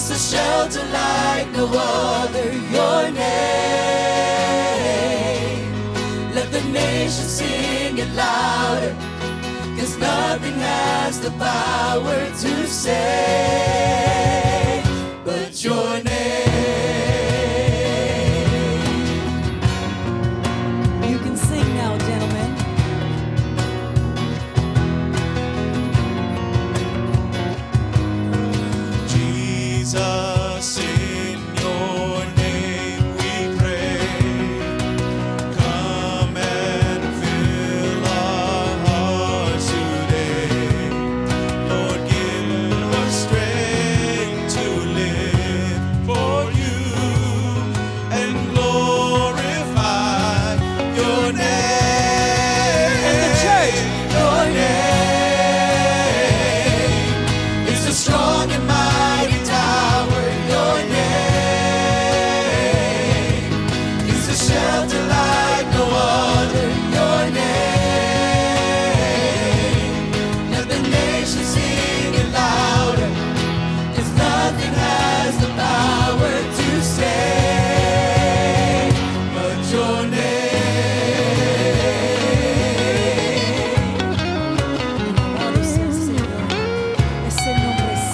It's a shelter like no other. Your name. Let the nations sing it louder, 'cause nothing has the power to save but your name. You can sing now, gentlemen. Jesus, in your name we pray. Come and fill our hearts today. Lord, give us strength to live for you and glorify your name. And the church. Your name is a strong and mighty tower. Your name is a shelter like no other. Your name, let the nations sing it louder, 'cause nothing has the power to save but your name. Alabado sea el Señor. Ese nombre es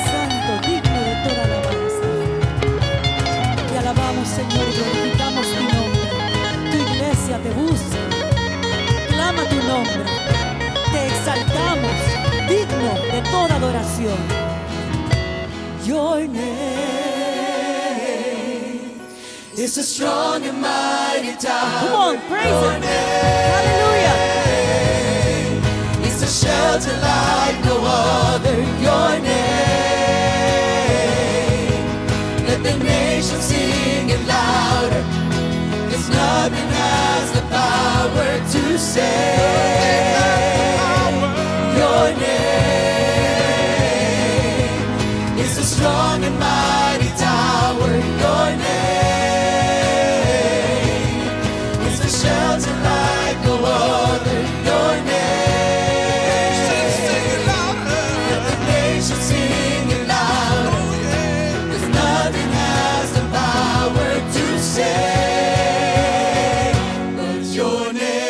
santo, digno de toda alabanza. Te alabamos, Señor, glorificamos tu nombre. Tu iglesia te busca, clama tu nombre. Te exaltamos, digno de toda adoración. Your name is a strong and mighty tower. Come on, praise Your Him. name Hallelujah. is a shelter like no other. Your name, let the nations sing it louder, 'cause nothing has the power to save. Your name is a strong and mighty tower. Your name is a shelter like no other. Your name, let the nations sing it louder, 'cause nothing has the power to save but your name.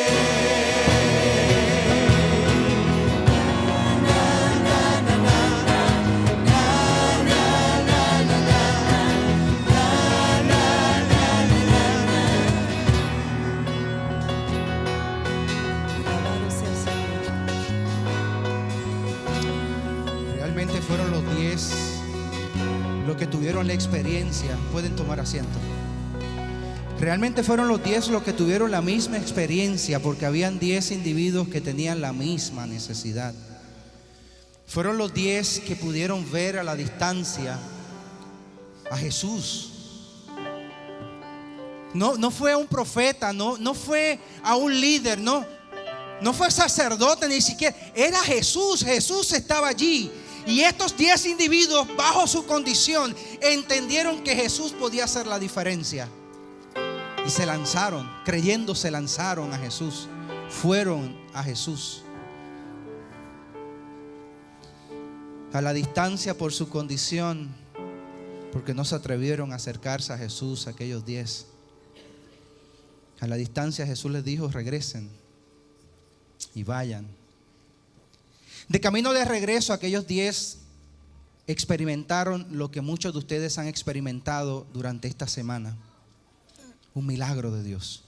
Alabado sea el Señor. Realmente fueron los 10 los que tuvieron la experiencia. Pueden tomar asiento. Realmente fueron los 10 los que tuvieron la misma experiencia, porque habían 10 individuos que tenían la misma necesidad. Fueron los 10 que pudieron ver a la distancia a Jesús. No fue a un profeta, no fue a un líder, no fue sacerdote, ni siquiera. Era Jesús. Jesús estaba allí. Y estos 10 individuos, bajo su condición, entendieron que Jesús podía hacer la diferencia. Y se lanzaron, creyendo, se lanzaron a Jesús. Fueron a Jesús. A la distancia por su condición, porque no se atrevieron a acercarse a Jesús, aquellos 10. A la distancia Jesús les dijo: regresen y vayan. De camino de regreso, aquellos 10 experimentaron lo que muchos de ustedes han experimentado durante esta semana: un milagro de Dios.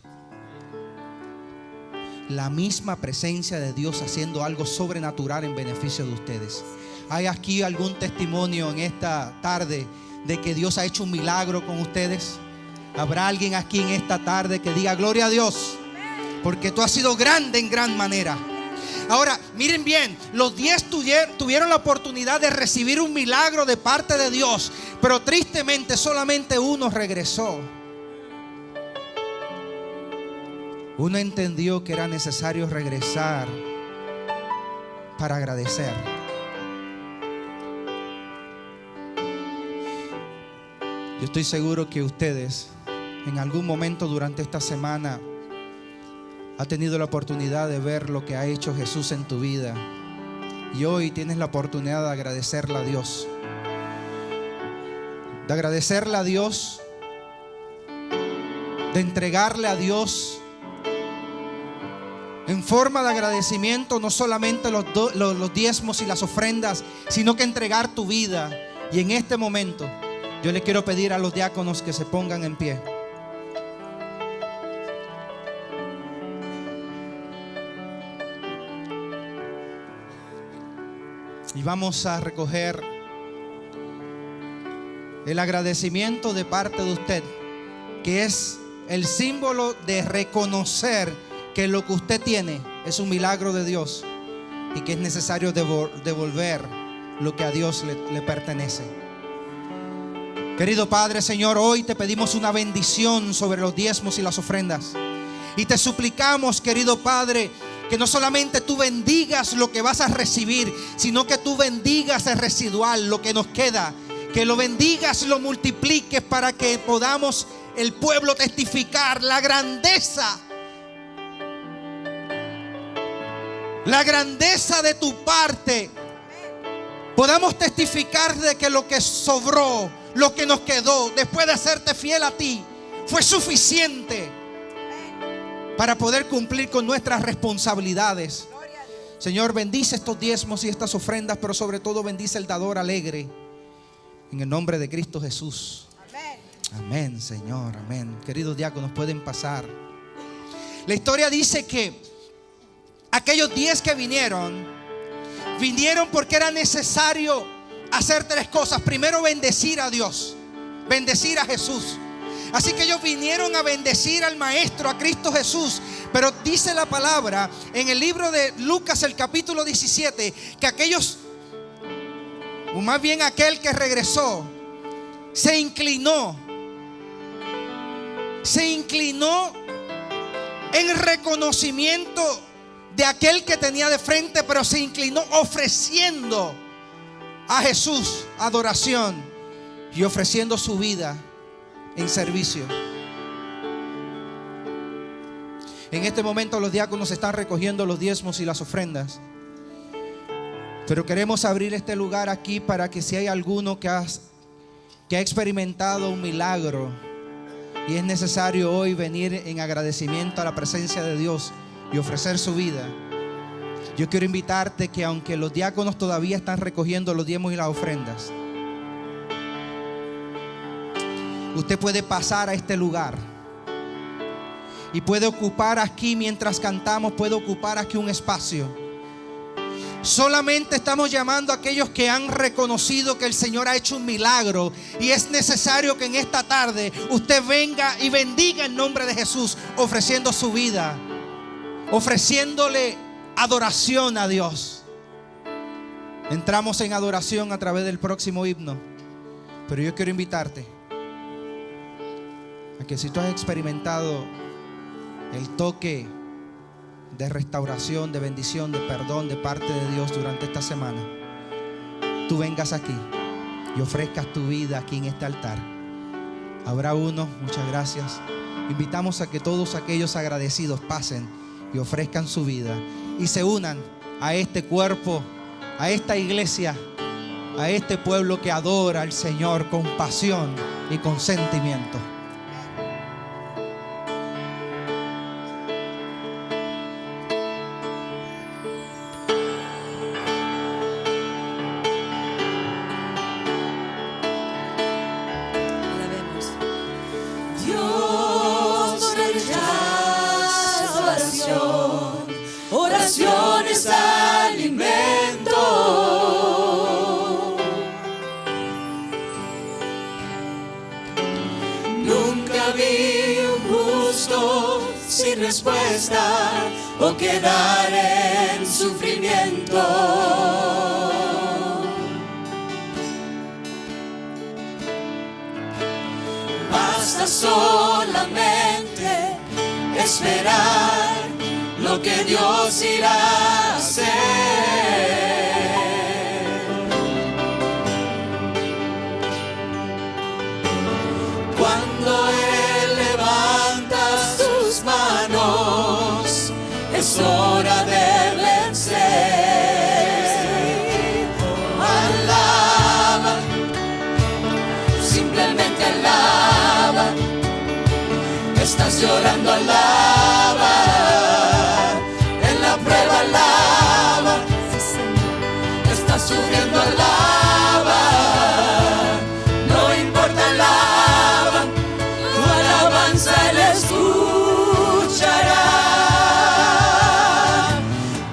La misma presencia de Dios haciendo algo sobrenatural en beneficio de ustedes. ¿Hay aquí algún testimonio en esta tarde de que Dios ha hecho un milagro con ustedes? ¿Habrá alguien aquí en esta tarde que diga: gloria a Dios, porque tú has sido grande en gran manera? Ahora, miren bien, los 10 tuvieron la oportunidad de recibir un milagro de parte de Dios, pero tristemente solamente uno regresó. Uno entendió que era necesario regresar para agradecer. Yo estoy seguro que ustedes en algún momento durante esta semana ha tenido la oportunidad de ver lo que ha hecho Jesús en tu vida, y hoy tienes la oportunidad de agradecerle a Dios. de agradecerle a Dios, de entregarle a Dios en forma de agradecimiento no solamente los diezmos y las ofrendas, sino que entregar tu vida. Y en este momento yo le quiero pedir a los diáconos que se pongan en pie. Y vamos a recoger el agradecimiento de parte de usted, que es el símbolo de reconocer que lo que usted tiene es un milagro de Dios y que es necesario devolver lo que a Dios le pertenece. Querido Padre, Señor, hoy te pedimos una bendición sobre los diezmos y las ofrendas. Y te suplicamos, querido Padre, que no solamente tú bendigas lo que vas a recibir, sino que tú bendigas el residual, lo que nos queda. Que lo bendigas, lo multipliques para que podamos el pueblo testificar la grandeza de tu parte. Podamos testificar de que lo que sobró, lo que nos quedó después de hacerte fiel a ti, fue suficiente para poder cumplir con nuestras responsabilidades. Señor, bendice estos diezmos y estas ofrendas, pero sobre todo bendice el dador alegre. En el nombre de Cristo Jesús. Amén. Amén, Señor, amén. Queridos diáconos, pueden pasar. La historia dice que aquellos 10 que vinieron porque era necesario hacer 3 cosas. Primero, bendecir a Dios, bendecir a Jesús. Así que ellos vinieron a bendecir al Maestro, a Cristo Jesús. Pero dice la palabra en el libro de Lucas, el capítulo 17, que aquellos, o más bien aquel que regresó, se inclinó en reconocimiento de aquel que tenía de frente, pero se inclinó ofreciendo a Jesús adoración y ofreciendo su vida en servicio. En este momento los diáconos están recogiendo los diezmos y las ofrendas, pero queremos abrir este lugar aquí para que si hay alguno que ha experimentado un milagro y es necesario hoy venir en agradecimiento a la presencia de Dios y ofrecer su vida, yo quiero invitarte que aunque los diáconos todavía están recogiendo los diezmos y las ofrendas, usted puede pasar a este lugar y puede ocupar aquí, mientras cantamos, puede ocupar aquí un espacio. Solamente estamos llamando a aquellos que han reconocido que el Señor ha hecho un milagro, y es necesario que en esta tarde usted venga y bendiga el nombre de Jesús, ofreciendo su vida, ofreciéndole adoración a Dios. Entramos en adoración a través del próximo himno, pero yo quiero invitarte a que si tú has experimentado el toque de restauración, de bendición, de perdón de parte de Dios durante esta semana, tú vengas aquí y ofrezcas tu vida aquí en este altar. Habrá uno, muchas gracias. Invitamos a que todos aquellos agradecidos pasen y ofrezcan su vida y se unan a este cuerpo, a esta iglesia, a este pueblo que adora al Señor con pasión y con sentimiento. Oración es alimento. Nunca vi un justo sin respuesta o quedar en sufrimiento. Basta solamente esperar lo que Dios irá a hacer. Cuando Él levanta sus manos, es hora de vencer. Alaba, simple Estás llorando, alaba. En la prueba, alaba. Sí, Señor. Estás sufriendo, alaba. No importa, alaba. Tu alabanza Él escuchará.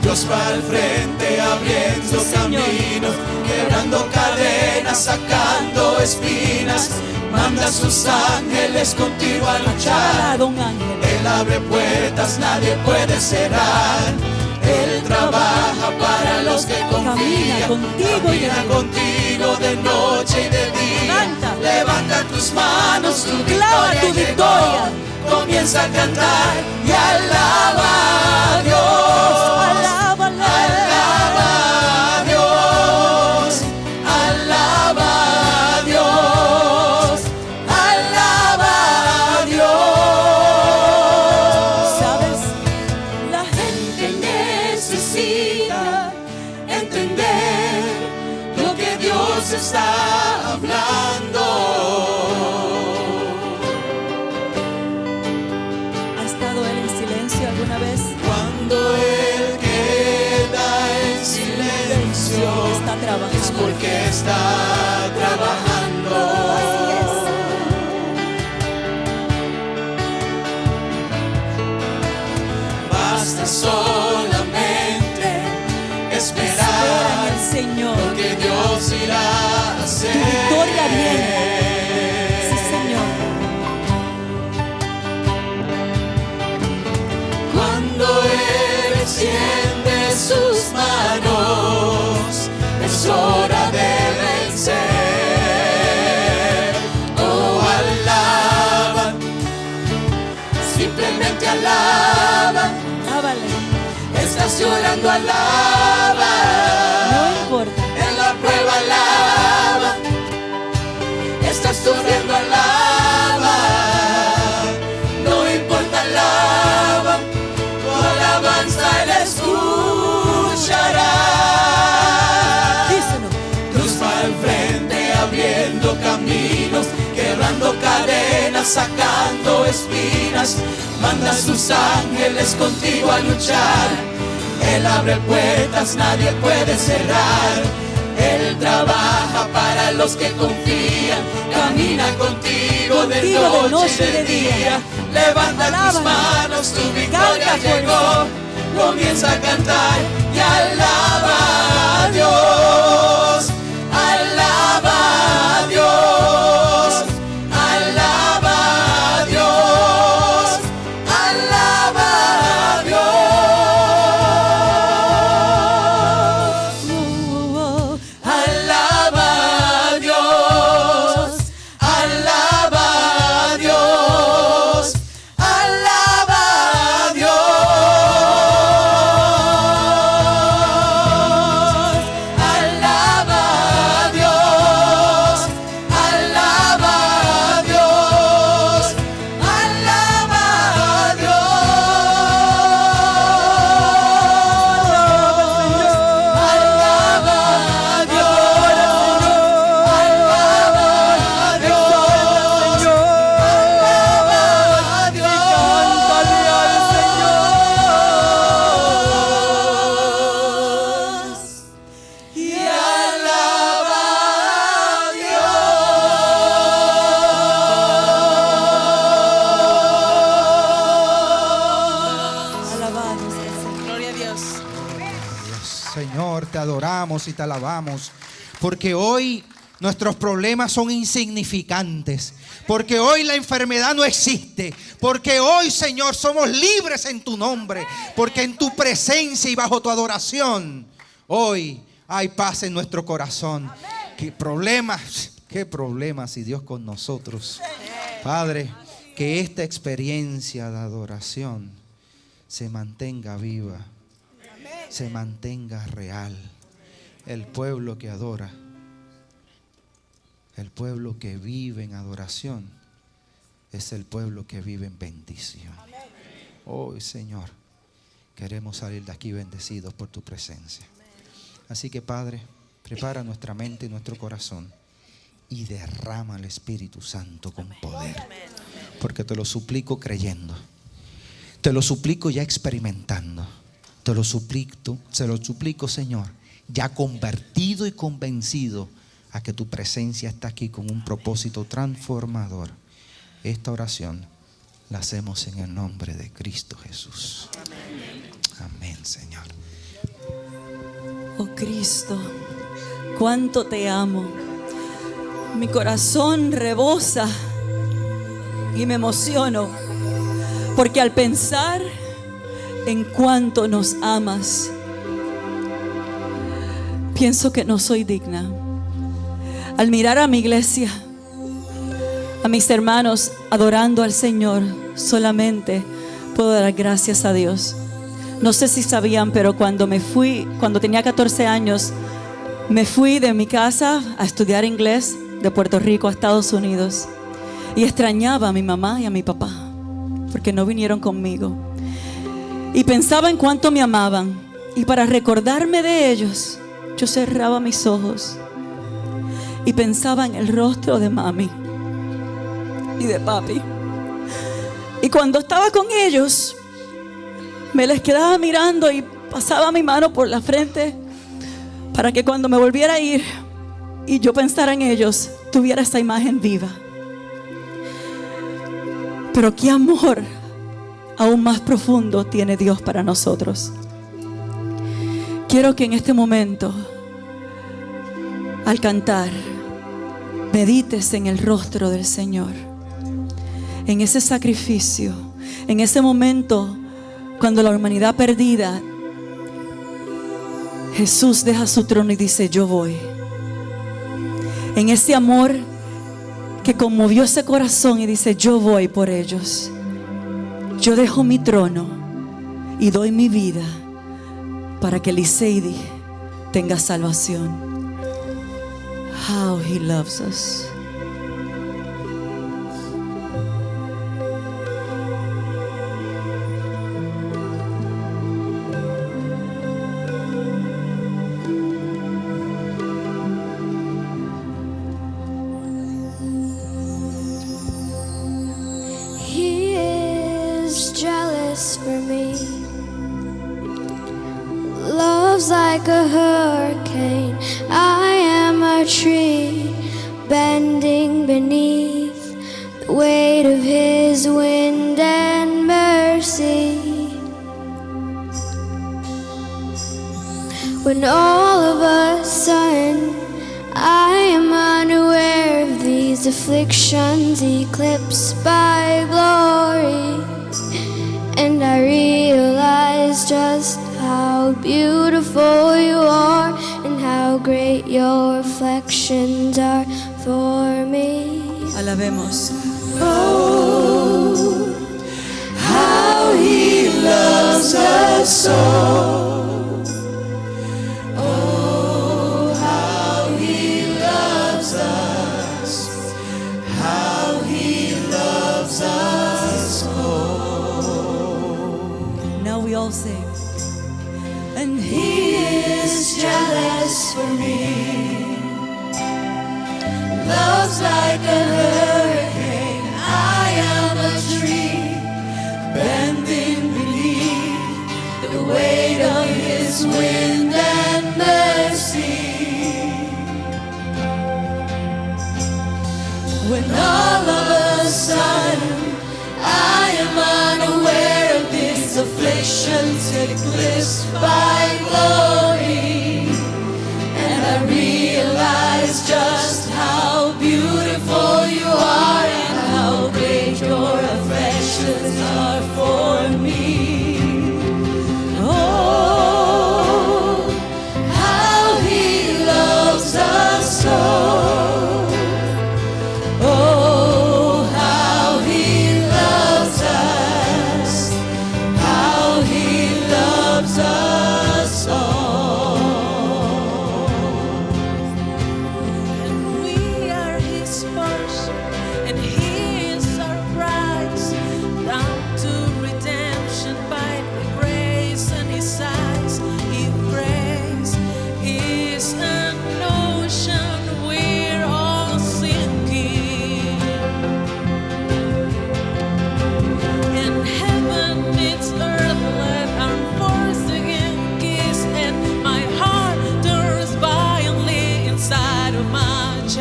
Dios va al frente abriendo Sí, Señor. caminos, quebrando cadenas, sacando espinas. Manda a sus ángeles contigo a luchar. Alabado un ángel. Él abre puertas, nadie puede cerrar. Él trabaja para los que confían. Camina contigo y Camina de contigo de noche y de día. Levanta. Levanta tus manos, tu Clama victoria tu llegó. victoria. Comienza a cantar y alaba a Dios. Alaba, Alaba a Dios. Alaba a Dios. Alaba a Dios. ¿Sabes? La Que gente necesita entender lo que Dios está hablando. ¿Ha estado Él en silencio alguna vez? Cuando Él queda en silencio, Está es trabajando. porque está trabajando. Basta solamente Espera esperar en el Señor. que Dios irá a hacer. Tu victoria viene. Sí, Señor. Cuando Él extiende sus manos, es hora de vencer. Oh, alaba, simplemente alaba. Ábale. Estás llorando, alaba. No importa. En la prueba, alaba. Estás sufriendo, alaba. No importa, alaba. Tu alabanza Él escuchará. Díselo. Cruz va al frente abriendo caminos, quebrando cadenas, sacando espinas. Manda a sus ángeles contigo a luchar. Él abre puertas, nadie puede cerrar. Él trabaja para los que confían. Camina contigo de noche y de día. Levanta tus Alábalo. manos, tu victoria Canta, llegó. Comienza a cantar y alaba a Dios. Alaba a Dios. Alaba a Dios. Alaba a Dios. Alaba a Dios. Alaba a Dios. Alaba a Dios. Alaba a Dios. Alaba a Dios. Alaba a Alabado sea el Señor. Gloria a Dios. Señor, te adoramos y te alabamos, porque hoy nuestros problemas son insignificantes, porque hoy la enfermedad no existe, porque hoy, Señor, somos libres en tu nombre, porque en tu presencia y bajo tu adoración, hoy hay paz en nuestro corazón. ¿Qué problemas? ¿Qué problemas si Dios con nosotros? Padre, que esta experiencia de adoración se mantenga viva, se mantenga real. El pueblo que adora, el pueblo que vive en adoración, es el pueblo que vive en bendición. Hoy, Señor, queremos salir de aquí bendecidos por tu presencia. Así que, Padre, prepara nuestra mente y nuestro corazón y derrama el Espíritu Santo con poder. porque te lo suplico creyendo. Te lo suplico ya experimentando. Se lo suplico, Señor, ya convertido y convencido a que tu presencia está aquí con un propósito transformador. Esta oración la hacemos en el nombre de Cristo Jesús. Amén, Señor. Oh Cristo, cuánto te amo. Mi corazón rebosa y me emociono, porque al pensar en cuánto nos amas, pienso que no soy digna. Al mirar a mi iglesia, a mis hermanos adorando al Señor, solamente puedo dar gracias a Dios. No sé si sabían, pero cuando tenía 14 años, me fui de mi casa a estudiar inglés de Puerto Rico a Estados Unidos. Y extrañaba a mi mamá y a mi papá, porque no vinieron conmigo. Y pensaba en cuánto me amaban. Y para recordarme de ellos, yo cerraba mis ojos y pensaba en el rostro de mami y de papi. Y cuando estaba con ellos, me les quedaba mirando y pasaba mi mano por la frente para que cuando me volviera a ir y yo pensara en ellos, tuviera esa imagen viva. Pero qué amor aún más profundo tiene Dios para nosotros. Quiero que en este momento, al cantar, medites en el rostro del Señor, en ese sacrificio, en ese momento cuando la humanidad perdida, Jesús deja su trono y dice: yo voy. En ese amor que conmovió ese corazón y dice: yo voy por ellos. Yo dejo mi trono y doy mi vida para que Liseidi tenga salvación. How he loves us. He is jealous for me. Love's like a hurricane. I am a tree bending beneath the weight of his wind and mercy. When all of a sudden I am unaware of these afflictions eclipsed by glory, and I realize just how beautiful you are and how great your affections are for me. Alabemos. Oh, how he loves us so. Oh, how he loves us. How he loves us so. Now we all sing. And he is jealous for me. Love's like a hurricane. I am a tree bending beneath the weight of his wind and mercy. When all of a sudden I am unaware of these afflictions eclipsed by glory, and I realize just how beautiful you are and how great your affections are for me. Oh, how he loves us so. Oh, how he loves us. How he loves us all. And we are his portion, and he is our prize, down to redemption by the grace in his eyes. He prays, he is an ocean we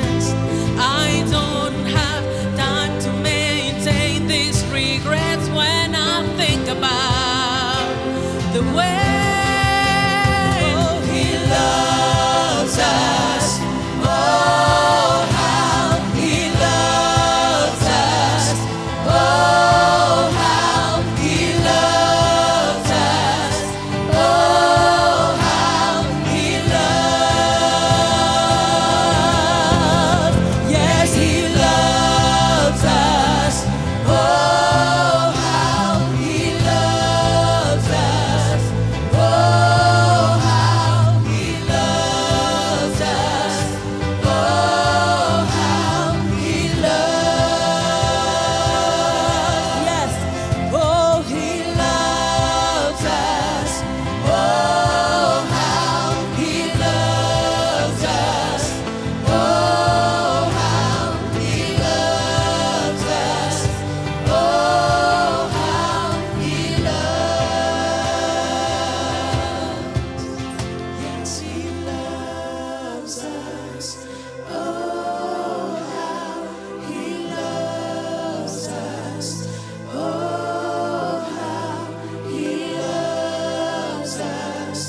past. I don't have time to maintain these regrets when I think about the way He loves us. Oh, how He loves us. Oh, how He loves us. Oh, how He loves. Yes, He loves us. Oh, how He loves us. Oh, how He loves us. Oh, how He loves. Yes. Oh, He loves us. Oh, how He loves us. Oh, how He loves us. Oh, how He loves. Yes, He loves us. Oh, how He loves us. Oh, how He loves us.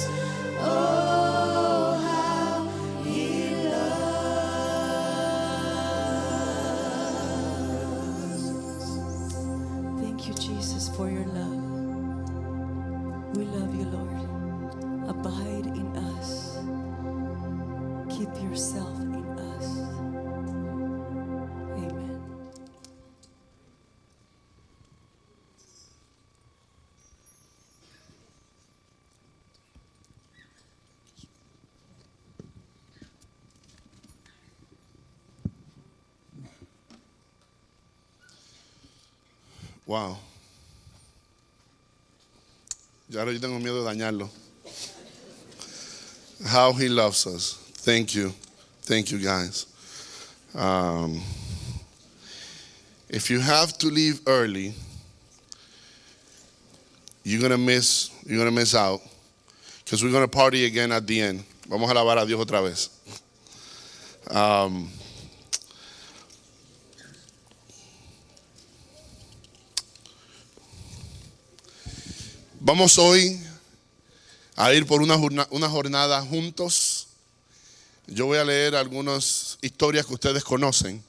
Oh, how He loves. Thank you, Jesus, for your love. We love you, Lord. Abide in us. Keep yourself in us. Amen. Wow. Ya ahora yo tengo miedo de dañarlo. How He loves us. Thank you. Thank you, guys. If you have to leave early, you're gonna miss out, because we're gonna party again at the end. Vamos a alabar a Dios otra vez. Vamos hoy a ir por una jornada juntos. Yo voy a leer algunas historias que ustedes conocen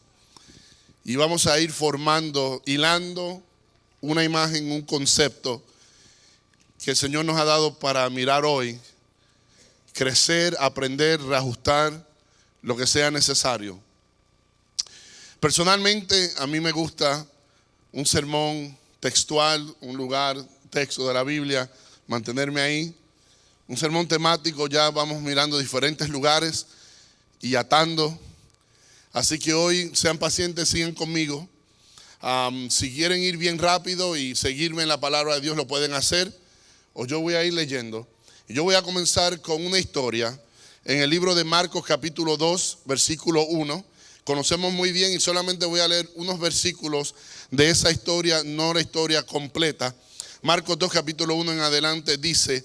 y vamos a ir formando, hilando una imagen, un concepto que el Señor nos ha dado para mirar hoy, crecer, aprender, reajustar lo que sea necesario. Personalmente, a mí me gusta un sermón textual, un lugar, texto de la Biblia, mantenerme ahí. Un sermón temático, ya vamos mirando diferentes lugares y atando. Así que hoy sean pacientes, sigan conmigo. Si quieren ir bien rápido y seguirme en la palabra de Dios, lo pueden hacer, o yo voy a ir leyendo. Y yo voy a comenzar con una historia en el libro de Marcos capítulo 2, versículo 1. Conocemos muy bien y solamente voy a leer unos versículos de esa historia, no la historia completa. Marcos 2, capítulo 1 en adelante dice: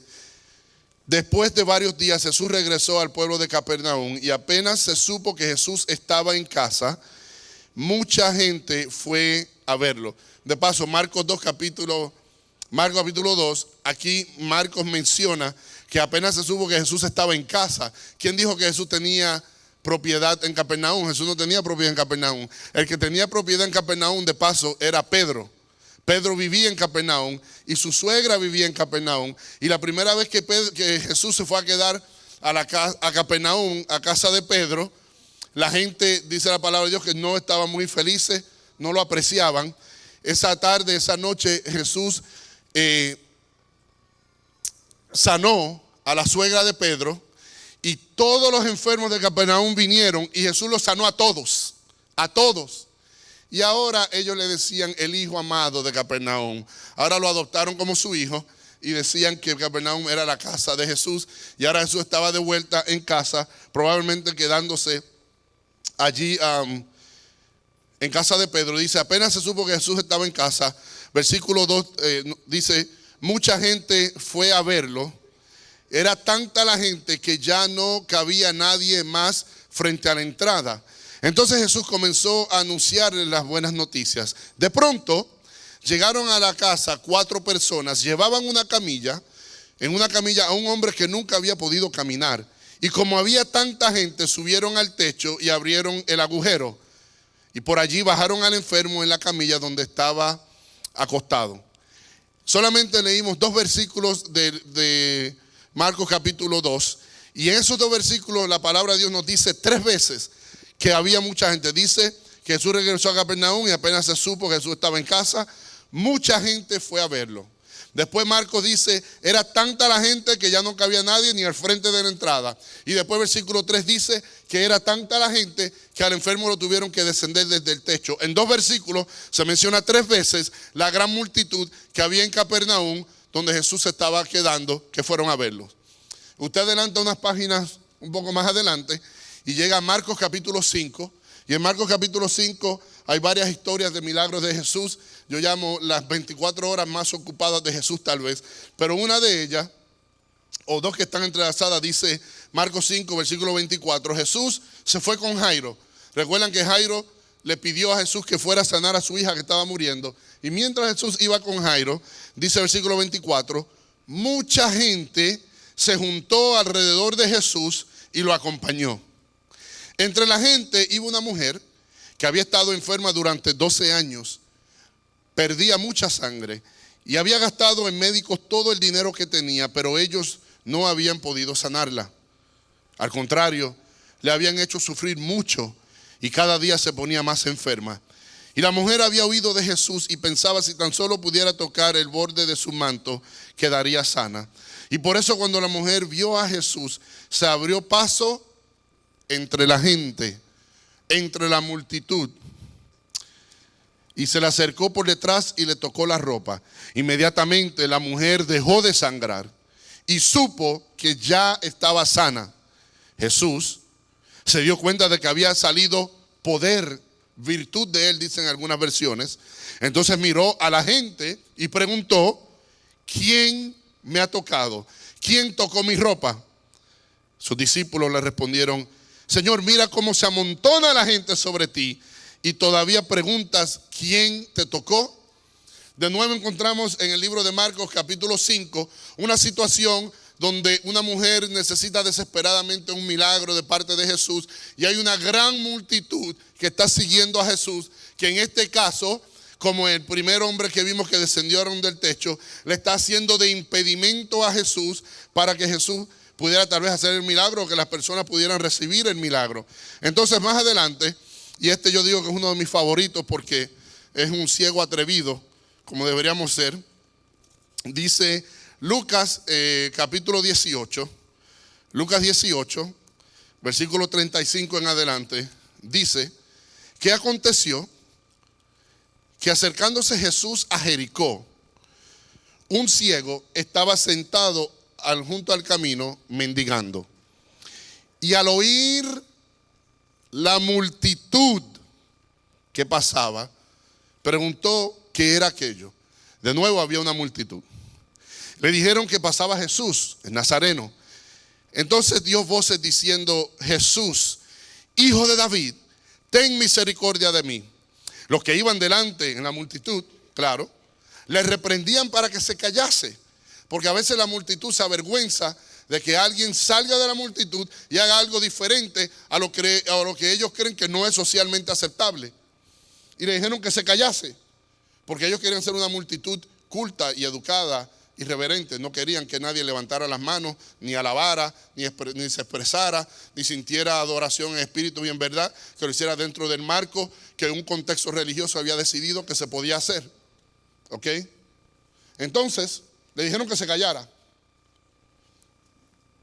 después de varios días Jesús regresó al pueblo de Capernaum y apenas se supo que Jesús estaba en casa, mucha gente fue a verlo. De paso, Marcos capítulo 2, aquí Marcos menciona que apenas se supo que Jesús estaba en casa. ¿Quién dijo que Jesús tenía propiedad en Capernaum? Jesús no tenía propiedad en Capernaum. El que tenía propiedad en Capernaum, de paso, era Pedro. Pedro vivía en Capernaum y su suegra vivía en Capernaum. Y la primera vez que Jesús se fue a quedar a Capernaum, a casa de Pedro, la gente, dice la palabra de Dios, que no estaban muy felices, no lo apreciaban. Esa tarde, esa noche, Jesús sanó a la suegra de Pedro y todos los enfermos de Capernaum vinieron y Jesús los sanó a todos, a todos. Y ahora ellos le decían el hijo amado de Capernaum. Ahora lo adoptaron como su hijo y decían que Capernaum era la casa de Jesús. Y ahora Jesús estaba de vuelta en casa, probablemente quedándose allí en casa de Pedro. Dice, apenas se supo que Jesús estaba en casa. Versículo 2 dice, mucha gente fue a verlo. Era tanta la gente que ya no cabía nadie más frente a la entrada. Entonces Jesús comenzó a anunciarles las buenas noticias. De pronto llegaron a la casa 4 personas, llevaban una camilla, en una camilla a un hombre que nunca había podido caminar. Y como había tanta gente, subieron al techo y abrieron el agujero. Y por allí bajaron al enfermo en la camilla donde estaba acostado. Solamente leímos 2 versículos de Marcos capítulo 2. Y en esos 2 versículos la palabra de Dios nos dice 3 veces que había mucha gente. Dice que Jesús regresó a Capernaum y apenas se supo que Jesús estaba en casa, mucha gente fue a verlo. Después Marcos dice, era tanta la gente que ya no cabía nadie ni al frente de la entrada. Y después versículo 3 dice que era tanta la gente que al enfermo lo tuvieron que descender desde el techo. En 2 versículos se menciona 3 veces la gran multitud que había en Capernaum, donde Jesús se estaba quedando, que fueron a verlo. Usted adelanta unas páginas un poco más adelante y llega a Marcos capítulo 5. Y en Marcos capítulo 5 hay varias historias de milagros de Jesús. Yo llamo las 24 horas más ocupadas de Jesús tal vez. Pero una de ellas, o 2 que están entrelazadas, dice Marcos 5, versículo 24. Jesús se fue con Jairo. Recuerdan que Jairo le pidió a Jesús que fuera a sanar a su hija que estaba muriendo. Y mientras Jesús iba con Jairo, dice el versículo 24, mucha gente se juntó alrededor de Jesús y lo acompañó. Entre la gente iba una mujer que había estado enferma durante 12 años, perdía mucha sangre y había gastado en médicos todo el dinero que tenía, pero ellos no habían podido sanarla. Al contrario, le habían hecho sufrir mucho y cada día se ponía más enferma. Y la mujer había oído de Jesús y pensaba, si tan solo pudiera tocar el borde de su manto, quedaría sana. Y por eso cuando la mujer vio a Jesús, se abrió paso entre la gente, entre la multitud, y se le acercó por detrás y le tocó la ropa. Inmediatamente la mujer dejó de sangrar y supo que ya estaba sana. Jesús se dio cuenta de que había salido poder, virtud de él, dicen algunas versiones. Entonces miró a la gente y preguntó, ¿quién me ha tocado? ¿Quién tocó mi ropa? Sus discípulos le respondieron, Señor, mira cómo se amontona la gente sobre ti y todavía preguntas, ¿quién te tocó? De nuevo encontramos en el libro de Marcos capítulo 5 una situación donde una mujer necesita desesperadamente un milagro de parte de Jesús y hay una gran multitud que está siguiendo a Jesús, que en este caso, como el primer hombre que vimos que descendieron del techo, le está haciendo de impedimento a Jesús para que Jesús pudiera tal vez hacer el milagro o que las personas pudieran recibir el milagro. Entonces más adelante, y este yo digo que es uno de mis favoritos porque es un ciego atrevido, como deberíamos ser, dice Lucas capítulo 18, Lucas 18, versículo 35 en adelante, dice que aconteció que acercándose Jesús a Jericó, un ciego estaba sentado junto al camino mendigando. Y al oír la multitud que pasaba, preguntó qué era aquello. De nuevo había una multitud. Le dijeron que pasaba Jesús, el Nazareno. Entonces dio voces diciendo, Jesús, hijo de David, ten misericordia de mí. Los que iban delante en la multitud, claro, le reprendían para que se callase. Porque a veces la multitud se avergüenza de que alguien salga de la multitud y haga algo diferente a lo que ellos creen que no es socialmente aceptable. Y le dijeron que se callase, porque ellos querían ser una multitud culta y educada y reverente. No querían que nadie levantara las manos, ni alabara, ni se expresara, ni sintiera adoración en espíritu y en verdad, que lo hiciera dentro del marco que un contexto religioso había decidido que se podía hacer. ¿Ok? Entonces le dijeron que se callara.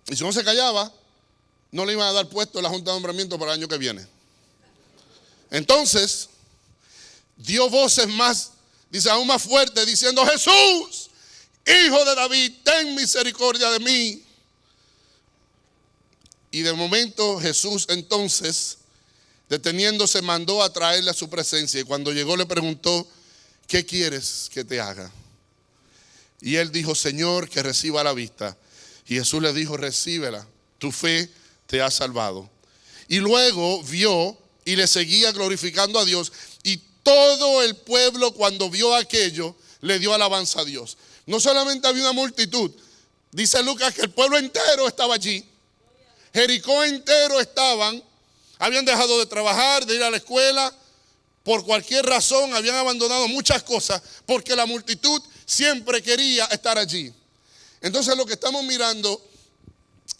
Y si no se callaba, no le iban a dar puesto en la Junta de Nombramiento para el año que viene. Entonces, dio voces más, dice aún más fuerte, diciendo, Jesús, hijo de David, ten misericordia de mí. Y de momento Jesús entonces, deteniéndose, mandó a traerle a su presencia. Y cuando llegó le preguntó, ¿qué quieres que te haga? Y él dijo, Señor, que reciba la vista. Y Jesús le dijo, recíbela, tu fe te ha salvado. Y luego vio y le seguía glorificando a Dios. Y todo el pueblo, cuando vio aquello, le dio alabanza a Dios. No solamente había una multitud, dice Lucas que el pueblo entero estaba allí. Jericó entero estaban, habían dejado de trabajar, de ir a la escuela, por cualquier razón habían abandonado muchas cosas, porque la multitud siempre quería estar allí. Entonces lo que estamos mirando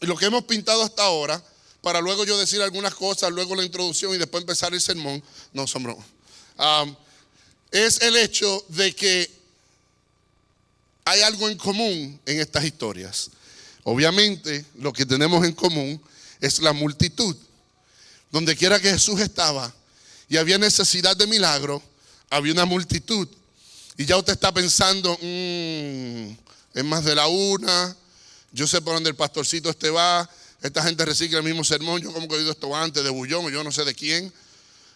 y lo que hemos pintado hasta ahora, para luego yo decir algunas cosas, luego la introducción y después empezar el sermón, no son bromas, es el hecho de que hay algo en común en estas historias. Obviamente lo que tenemos en común es la multitud. Donde quiera que Jesús estaba y había necesidad de milagro, había una multitud. Y ya usted está pensando, es más de la una, yo sé por dónde el pastorcito va, esta gente recicla el mismo sermón, yo como que he oído esto antes de Bullón, yo no sé de quién,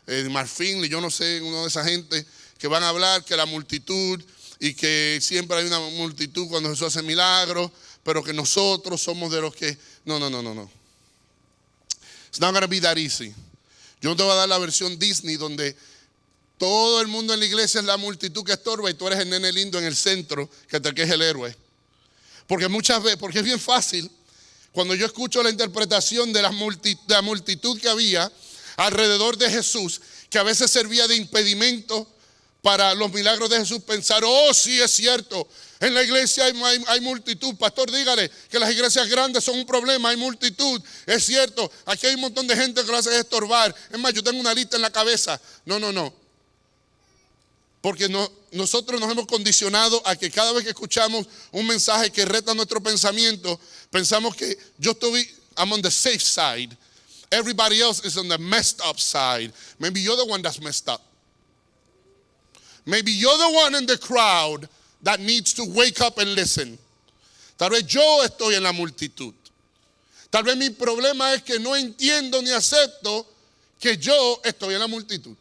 de Marfín, yo no sé, uno de esa gente que van a hablar que la multitud y que siempre hay una multitud cuando Jesús hace milagros, pero que nosotros somos de los que, no. It's not going to be that easy. Yo no te voy a dar la versión Disney donde todo el mundo en la iglesia es la multitud que estorba y tú eres el nene lindo en el centro que te queje el héroe. Porque muchas veces, porque es bien fácil, cuando yo escucho la interpretación de la multitud que había alrededor de Jesús, que a veces servía de impedimento para los milagros de Jesús, pensar, oh sí es cierto, en la iglesia hay multitud, pastor dígale que las iglesias grandes son un problema, hay multitud, es cierto, aquí hay un montón de gente que lo hace estorbar, es más yo tengo una lista en la cabeza, no, porque nosotros nos hemos condicionado a que cada vez que escuchamos un mensaje que reta nuestro pensamiento, pensamos que I'm on the safe side, everybody else is on the messed up side, maybe you're the one that's messed up. Maybe you're the one in the crowd that needs to wake up and listen. Tal vez yo estoy en la multitud. Tal vez mi problema es que no entiendo ni acepto que yo estoy en la multitud.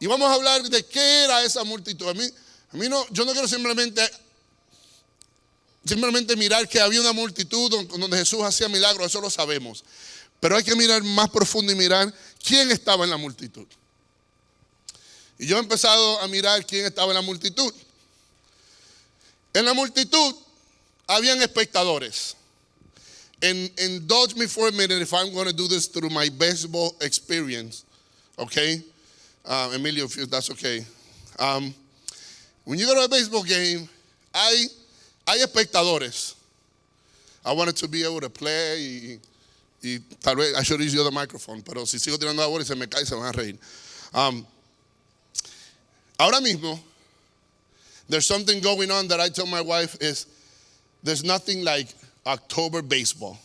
Y vamos a hablar de qué era esa multitud. A mí no, yo no quiero simplemente mirar que había una multitud donde Jesús hacía milagros, eso lo sabemos. Pero hay que mirar más profundo y mirar quién estaba en la multitud. Y yo he empezado a mirar quién estaba en la multitud. En la multitud habían espectadores. Indulge me for a minute if I'm going to do this through my baseball experience. Okay? Emilio, if that's okay. When you go to a baseball game, hay espectadores. I wanted to be able to play y tal vez I should use the other microphone, pero si sigo tirando la bola y se me cae, se van a reír. Ahora mismo, there's something going on that I tell my wife is, there's nothing like October baseball.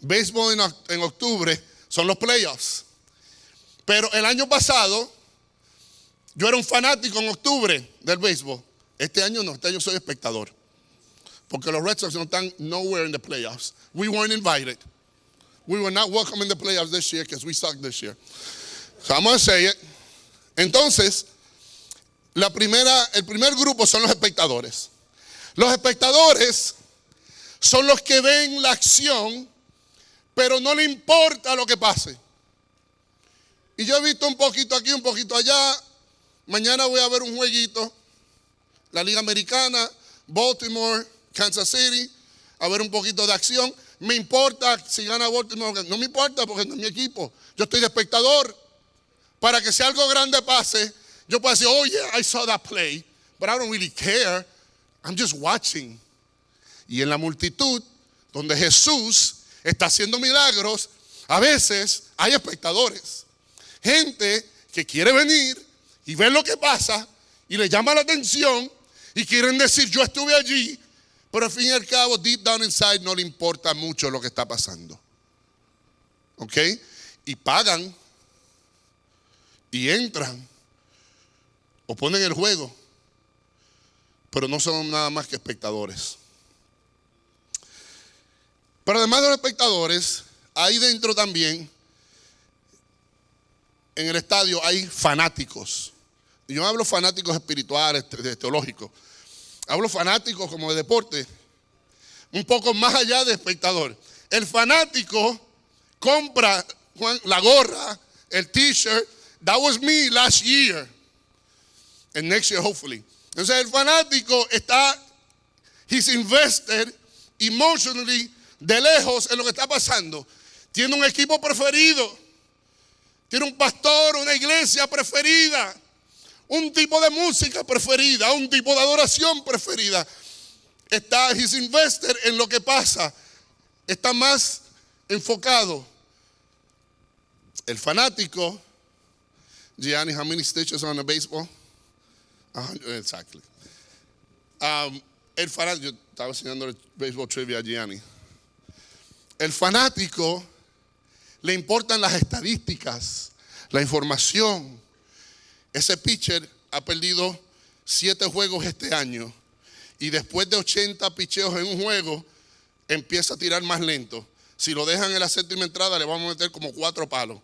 Baseball en octubre son los playoffs. Pero el año pasado, yo era un fanático en octubre del béisbol. Este año no, este año soy espectador. Porque los Red Sox no están nowhere in the playoffs. We weren't invited. We were not welcome in the playoffs this year because we sucked this year. So I'm going to say it. Entonces, el primer grupo son los espectadores. Los espectadores son los que ven la acción, pero no le importa lo que pase. Y yo he visto un poquito aquí, un poquito allá. Mañana voy a ver un jueguito, la Liga Americana, Baltimore, Kansas City, a ver un poquito de acción. Me importa si gana Baltimore, no me importa porque no es mi equipo. Yo estoy de espectador. Para que si algo grande pase, yo puedo decir, oh yeah, I saw that play, but I don't really care. I'm just watching. Y en la multitud, donde Jesús está haciendo milagros, a veces hay espectadores. Gente que quiere venir y ver lo que pasa y le llama la atención y quieren decir, yo estuve allí, pero al fin y al cabo, deep down inside, no le importa mucho lo que está pasando. ¿Ok? Y pagan y entran o ponen el juego, pero no son nada más que espectadores. Pero además de los espectadores, ahí dentro también, en el estadio, hay fanáticos. Y yo hablo fanáticos espirituales, teológicos. Hablo fanáticos como de deporte, un poco más allá de espectador. El fanático compra la gorra el t-shirt. That was me last year. And next year, hopefully. Entonces el fanático he's invested emotionally de lejos en lo que está pasando. Tiene un equipo preferido. Tiene un pastor, una iglesia preferida. Un tipo de música preferida. Un tipo de adoración preferida. He's invested en lo que pasa. Está más enfocado. El fanático, Gianni, how many stitches on a baseball? 100, exactly. El fanático, yo estaba enseñando el baseball trivia a Gianni. El fanático le importan las estadísticas, la información. Ese pitcher ha perdido 7 juegos este año y después de 80 picheos en un juego empieza a tirar más lento. Si lo dejan en la séptima entrada le vamos a meter como 4 palos.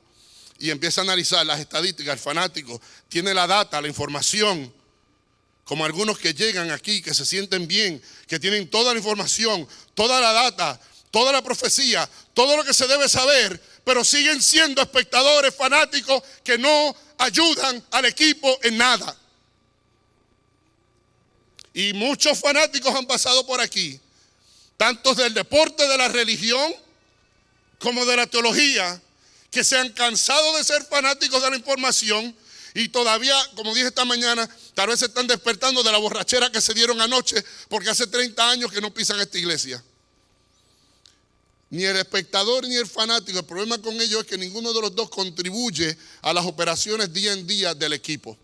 Y empieza a analizar las estadísticas. El fanático tiene la data, la información. Como algunos que llegan aquí, que se sienten bien, que tienen toda la información, toda la data, toda la profecía, todo lo que se debe saber, pero siguen siendo espectadores fanáticos que no ayudan al equipo en nada. Y muchos fanáticos han pasado por aquí, tanto del deporte, de la religión, como de la teología, que se han cansado de ser fanáticos de la información y todavía, como dije esta mañana, tal vez se están despertando de la borrachera que se dieron anoche porque hace 30 años que no pisan esta iglesia. Ni el espectador ni el fanático, el problema con ellos es que ninguno de los dos contribuye a las operaciones día en día del equipo.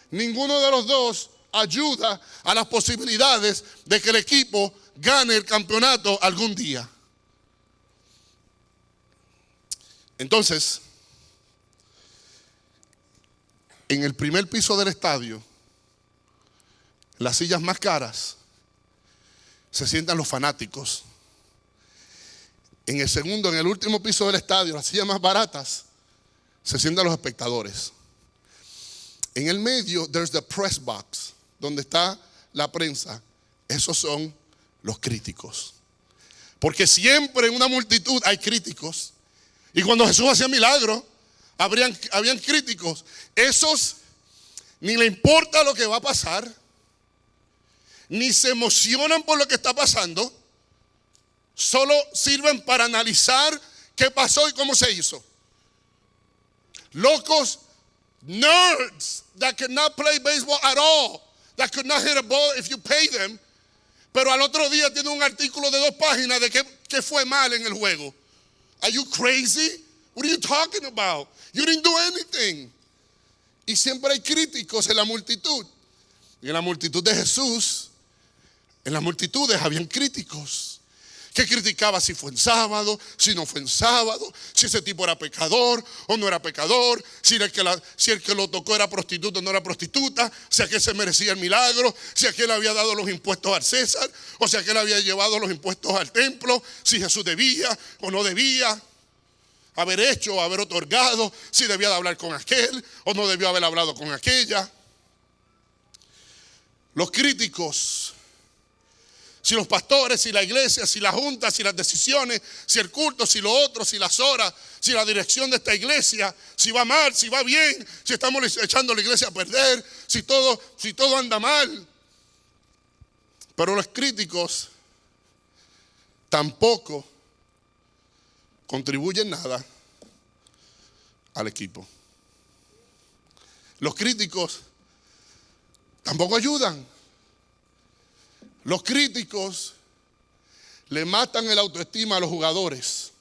Ninguno de los dos ayuda a las posibilidades de que el equipo gane el campeonato algún día. Entonces, en el primer piso del estadio, las sillas más caras, se sientan los fanáticos. En el segundo, en el último piso del estadio, las sillas más baratas, se sientan los espectadores. En el medio, there's the press box, donde está la prensa. Esos son los críticos. Porque siempre en una multitud hay críticos. Y cuando Jesús hacía milagros, habían críticos. Esos ni le importa lo que va a pasar, ni se emocionan por lo que está pasando. Solo sirven para analizar qué pasó y cómo se hizo. Locos, nerds that could not play baseball at all, that could not hit a ball if you pay them. Pero al otro día tiene un artículo de 2 páginas de qué fue mal en el juego. Are you crazy? What are you talking about? You didn't do anything. Y siempre hay críticos en la multitud. Y en la multitud de Jesús, en las multitudes habían críticos que criticaba si fue en sábado, si no fue en sábado, si ese tipo era pecador o no era pecador, si el que lo tocó era prostituta o no era prostituta, si aquel se merecía el milagro, si aquel había dado los impuestos al César, o si aquel había llevado los impuestos al templo, si Jesús debía o no debía haber hecho o haber otorgado, si debía de hablar con aquel o no debió haber hablado con aquella. Los críticos, si los pastores, si la iglesia, si la junta, si las decisiones, si el culto, si lo otro, si las horas, si la dirección de esta iglesia, si va mal, si va bien, si estamos echando la iglesia a perder, si todo anda mal. Pero los críticos tampoco contribuyen nada al equipo. Los críticos tampoco ayudan. Los críticos le matan el autoestima a los jugadores.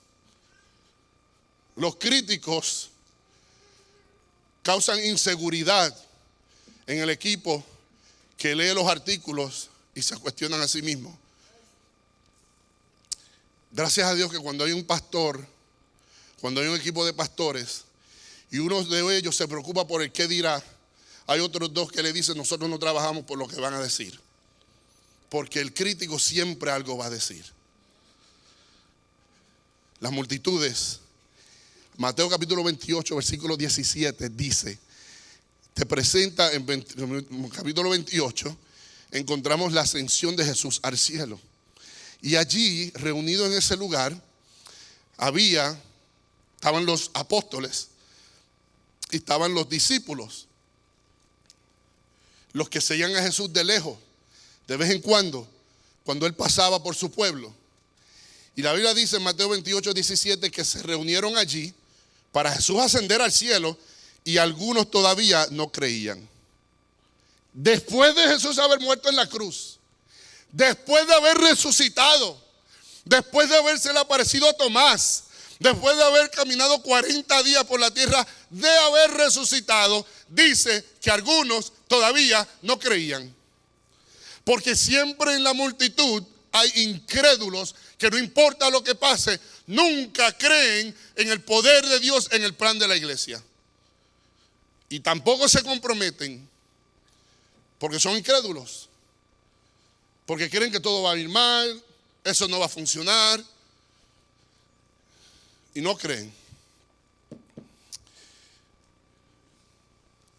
Los críticos causan inseguridad en el equipo que lee los artículos y se cuestionan a sí mismos. Gracias a Dios que cuando hay un pastor, cuando hay un equipo de pastores y uno de ellos se preocupa por el qué dirá, hay otros 2 que le dicen: nosotros no trabajamos por lo que van a decir. Porque el crítico siempre algo va a decir. Las multitudes, Mateo capítulo 28, versículo 17 dice, te presenta en capítulo 28, encontramos la ascensión de Jesús al cielo. Y allí, reunido en ese lugar, estaban los apóstoles y estaban los discípulos, los que seguían a Jesús de lejos, de vez en cuando Él pasaba por su pueblo. Y la Biblia dice en Mateo 28, 17 que se reunieron allí para Jesús ascender al cielo y algunos todavía no creían. Después de Jesús haber muerto en la cruz, después de haber resucitado, después de habérsele aparecido a Tomás, después de haber caminado 40 días por la tierra, de haber resucitado, dice que algunos todavía no creían. Porque siempre en la multitud hay incrédulos que no importa lo que pase, nunca creen en el poder de Dios, en el plan de la iglesia. Y tampoco se comprometen porque son incrédulos. Porque creen que todo va a ir mal, eso no va a funcionar. Y no creen.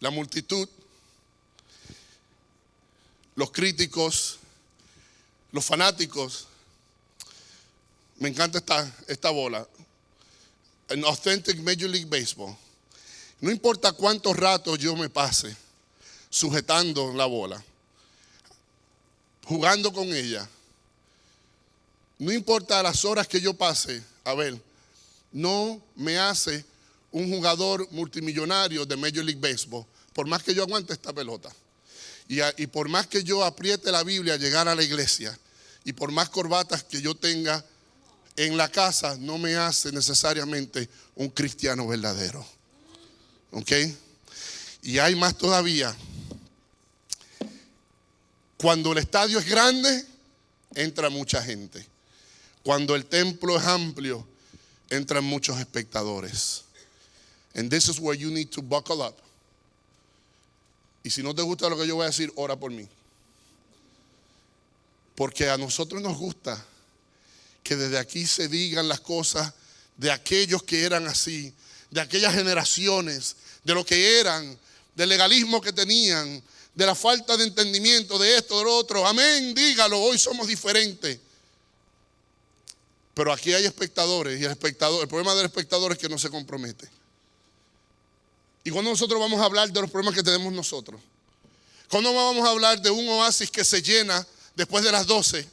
La multitud, los críticos, los fanáticos. Me encanta esta bola. En Authentic Major League Baseball. No importa cuánto rato yo me pase sujetando la bola, jugando con ella. No importa las horas que yo pase, a ver, no me hace un jugador multimillonario de Major League Baseball, por más que yo aguante esta pelota. Y por más que yo apriete la Biblia a llegar a la iglesia, y por más corbatas que yo tenga en la casa, no me hace necesariamente un cristiano verdadero. ¿Ok? Y hay más todavía. Cuando el estadio es grande, entra mucha gente. Cuando el templo es amplio, entran muchos espectadores. And this is where you need to buckle up. Y si no te gusta lo que yo voy a decir, ora por mí. Porque a nosotros nos gusta que desde aquí se digan las cosas de aquellos que eran así, de aquellas generaciones, de lo que eran, del legalismo que tenían, de la falta de entendimiento, de esto, de lo otro. Amén, dígalo, hoy somos diferentes. Pero aquí hay espectadores y el problema del espectador es que no se compromete. Y cuando nosotros vamos a hablar de los problemas que tenemos nosotros, cuando vamos a hablar de un oasis que se llena después de las 12,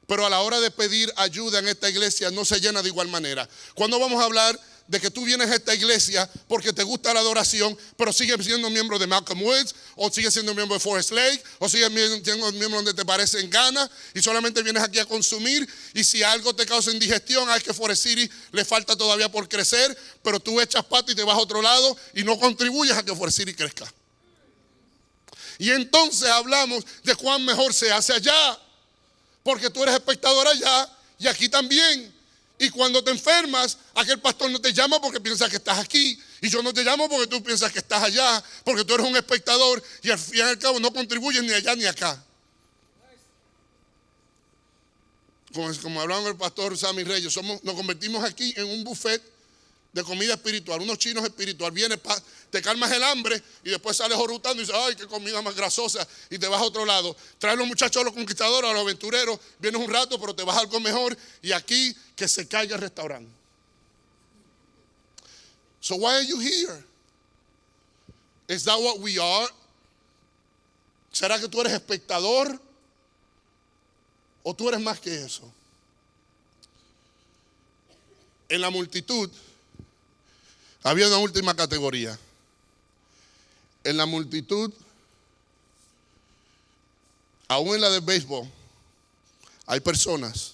pero a la hora de pedir ayuda en esta iglesia no se llena de igual manera. Cuando vamos a hablar de que tú vienes a esta iglesia porque te gusta la adoración, pero sigues siendo miembro de Malcolm Woods, o sigues siendo miembro de Forest Lake, o sigues siendo miembro donde te parece en Ghana, y solamente vienes aquí a consumir, y si algo te causa indigestión, es que Forest City le falta todavía por crecer, pero tú echas pata y te vas a otro lado, y no contribuyes a que Forest City crezca. Y entonces hablamos de cuán mejor se hace allá, porque tú eres espectador allá, y aquí también. Y cuando te enfermas, aquel pastor no te llama porque piensa que estás aquí. Y yo no te llamo porque tú piensas que estás allá. Porque tú eres un espectador y al fin y al cabo no contribuyes ni allá ni acá. Como hablaba el pastor Sammy Reyes, nos convertimos aquí en un buffet de comida espiritual. Unos chinos espiritual. Vienes, te calmas el hambre y después sales orutando y dices, ay, qué comida más grasosa. Y te vas a otro lado. Traes a los muchachos, a los conquistadores, a los aventureros. Vienes un rato, pero te vas a algo mejor. Y aquí que se caiga el restaurante. So why are you here? Is that what we are? ¿Será que tú eres espectador? ¿O tú eres más que eso? En la multitud había una última categoría. En la multitud, aún en la del béisbol, hay personas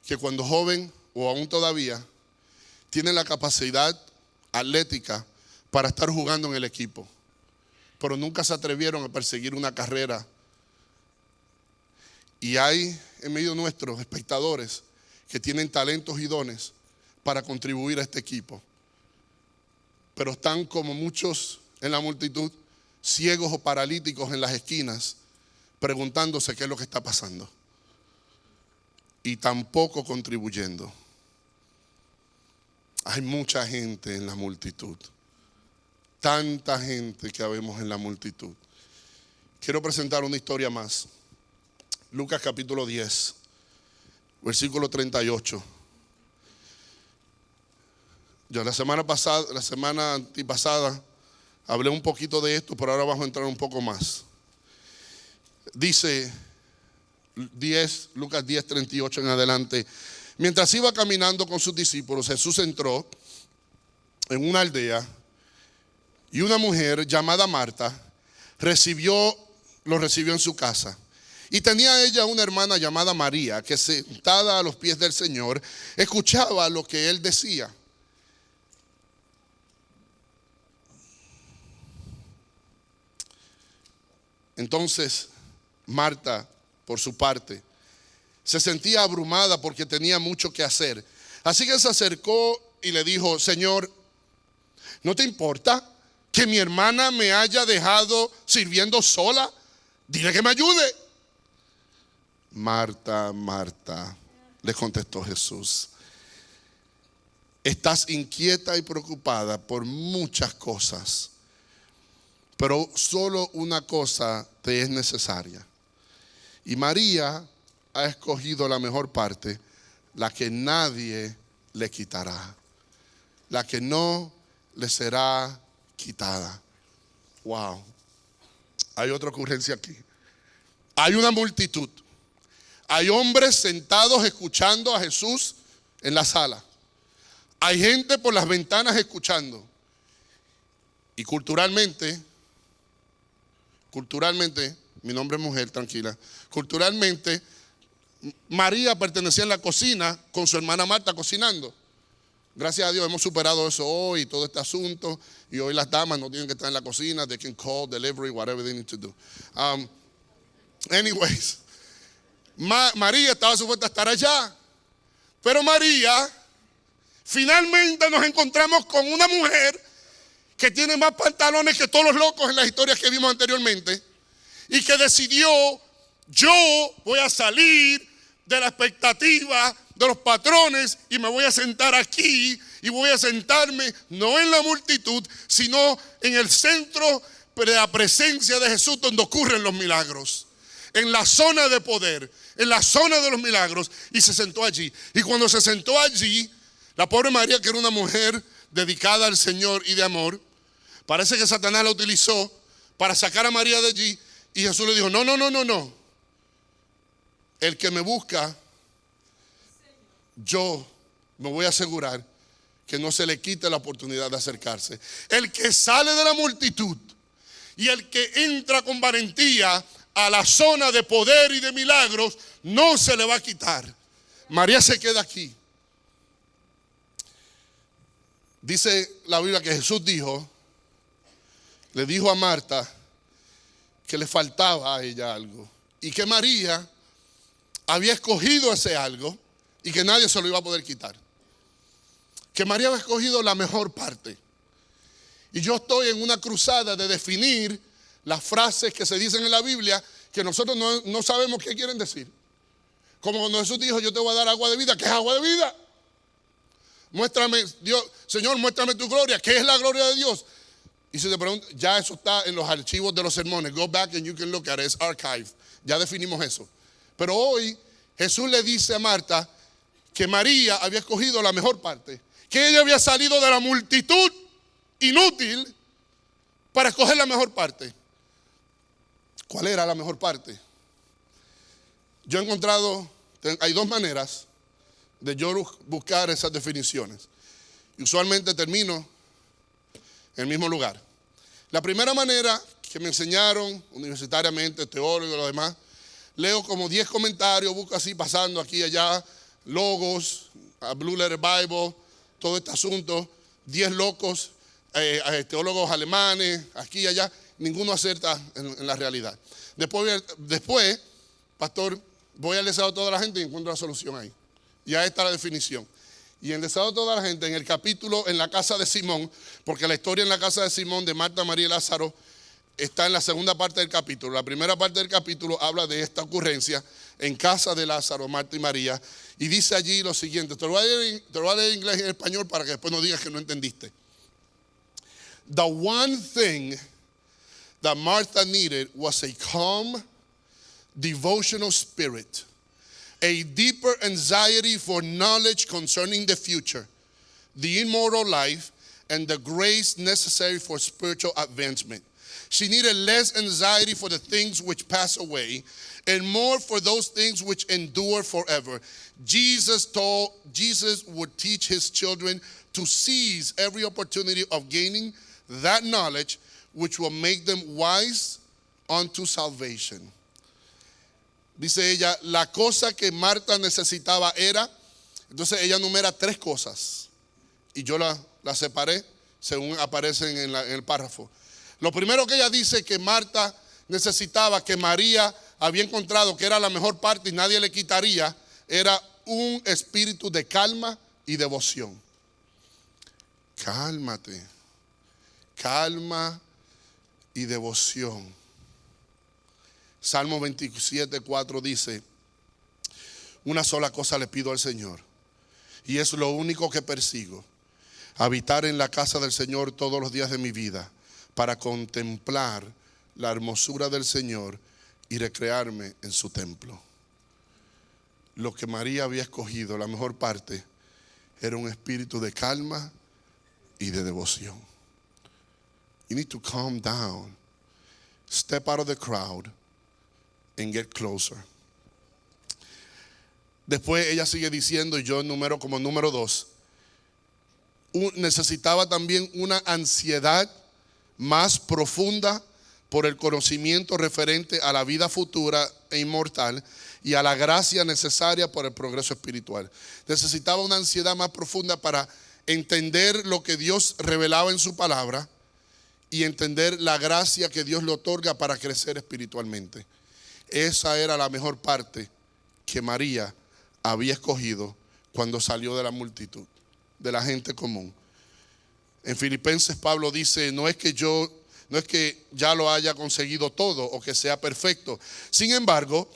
que cuando joven o aún todavía tienen la capacidad atlética para estar jugando en el equipo, pero nunca se atrevieron a perseguir una carrera. Y hay en medio nuestros espectadores que tienen talentos y dones para contribuir a este equipo, pero están como muchos en la multitud, ciegos o paralíticos en las esquinas, preguntándose qué es lo que está pasando y tampoco contribuyendo. Hay mucha gente en la multitud, tanta gente que habemos en la multitud. Quiero presentar una historia más. Lucas capítulo 10, versículo 38. Yo la semana antipasada, hablé un poquito de esto, pero ahora vamos a entrar un poco más. Dice Lucas 10:38 en adelante. Mientras iba caminando con sus discípulos, Jesús entró en una aldea y una mujer llamada Marta lo recibió en su casa. Y tenía ella una hermana llamada María, que sentada a los pies del Señor, escuchaba lo que él decía. Entonces, Marta, por su parte, se sentía abrumada porque tenía mucho que hacer. Así que se acercó y le dijo: Señor, ¿no te importa que mi hermana me haya dejado sirviendo sola? Dile que me ayude. Marta, Marta, le contestó Jesús, estás inquieta y preocupada por muchas cosas, pero solo una cosa te es necesaria. Y María ha escogido la mejor parte, la que nadie le quitará, la que no le será quitada. Wow. Hay otra ocurrencia aquí. Hay una multitud. Hay hombres sentados escuchando a Jesús en la sala. Hay gente por las ventanas escuchando. Y culturalmente, mi nombre es mujer, tranquila. Culturalmente, María pertenecía en la cocina con su hermana Marta cocinando. Gracias a Dios hemos superado eso hoy, todo este asunto. Y hoy las damas no tienen que estar en la cocina. They can call, delivery, whatever they need to do. Anyways, María estaba supuesta a estar allá. Pero María, finalmente nos encontramos con una mujer que tiene más pantalones que todos los locos en las historias que vimos anteriormente. Y que decidió: yo voy a salir de la expectativa de los patrones y me voy a sentar aquí, y voy a sentarme no en la multitud, sino en el centro de la presencia de Jesús, donde ocurren los milagros, en la zona de poder, en la zona de los milagros. Y se sentó allí. Y cuando se sentó allí, la pobre María, que era una mujer dedicada al Señor y de amor, parece que Satanás la utilizó para sacar a María de allí. Y Jesús le dijo: no. El que me busca, yo me voy a asegurar que no se le quite la oportunidad de acercarse. El que sale de la multitud y el que entra con valentía a la zona de poder y de milagros, no se le va a quitar. María se queda aquí. Dice la Biblia que Jesús le dijo a Marta que le faltaba a ella algo, y que María había escogido ese algo y que nadie se lo iba a poder quitar. Que María había escogido la mejor parte. Y yo estoy en una cruzada de definir las frases que se dicen en la Biblia que nosotros no sabemos qué quieren decir. Como cuando Jesús dijo: yo te voy a dar agua de vida. ¿Qué es agua de vida? Muéstrame, Dios, Señor, muéstrame tu gloria. ¿Qué es la gloria de Dios? Y si te pregunto, ya eso está en los archivos de los sermones. Go back and you can look at it. It's archived. Ya definimos eso. Pero hoy Jesús le dice a Marta que María había escogido la mejor parte, que ella había salido de la multitud inútil para escoger la mejor parte. ¿Cuál era la mejor parte? Yo he encontrado, hay dos maneras de yo buscar esas definiciones. Y usualmente termino en el mismo lugar. La primera manera que me enseñaron universitariamente, teólogos y lo demás, leo como 10 comentarios, busco así pasando aquí y allá, logos, a Blue Letter Bible, todo este asunto, 10 locos, teólogos alemanes, aquí y allá, ninguno acerta en la realidad. Después, pastor, voy al deseo de toda la gente y encuentro la solución ahí. Ya está la definición. Y en el deseo de toda la gente, en el capítulo, en la casa de Simón, porque la historia en la casa de Simón, de Marta, María y Lázaro, está en la segunda parte del capítulo. La primera parte del capítulo habla de esta ocurrencia en casa de Lázaro, Marta y María. Y dice allí lo siguiente. Te lo voy a leer en inglés y en español para que después no digas que no entendiste. The one thing that Martha needed was a calm, devotional spirit, a deeper anxiety for knowledge concerning the future, the immortal life, and the grace necessary for spiritual advancement. She needed less anxiety for the things which pass away and more for those things which endure forever. Jesus would teach his children to seize every opportunity of gaining that knowledge which will make them wise unto salvation. Dice ella, la cosa que Marta necesitaba era, entonces ella numera 3 cosas y yo la separé según aparecen en el párrafo. Lo primero que ella dice que Marta necesitaba, que María había encontrado que era la mejor parte y nadie le quitaría, era un espíritu de calma y devoción. Cálmate, calma y devoción. Salmo 27:4 dice, una sola cosa le pido al Señor y es lo único que persigo, habitar en la casa del Señor todos los días de mi vida, para contemplar la hermosura del Señor y recrearme en su templo. Lo que María había escogido, la mejor parte, era un espíritu de calma y de devoción. You need to calm down, step out of the crowd and get closer. Después ella sigue diciendo, y yo número como número 2, necesitaba también una ansiedad más profunda por el conocimiento referente a la vida futura e inmortal y a la gracia necesaria por el progreso espiritual. Necesitaba una ansiedad más profunda para entender lo que Dios revelaba en su palabra y entender la gracia que Dios le otorga para crecer espiritualmente. Esa era la mejor parte que María había escogido cuando salió de la multitud, de la gente común. En Filipenses Pablo dice, no es que ya lo haya conseguido todo o que sea perfecto. Sin embargo,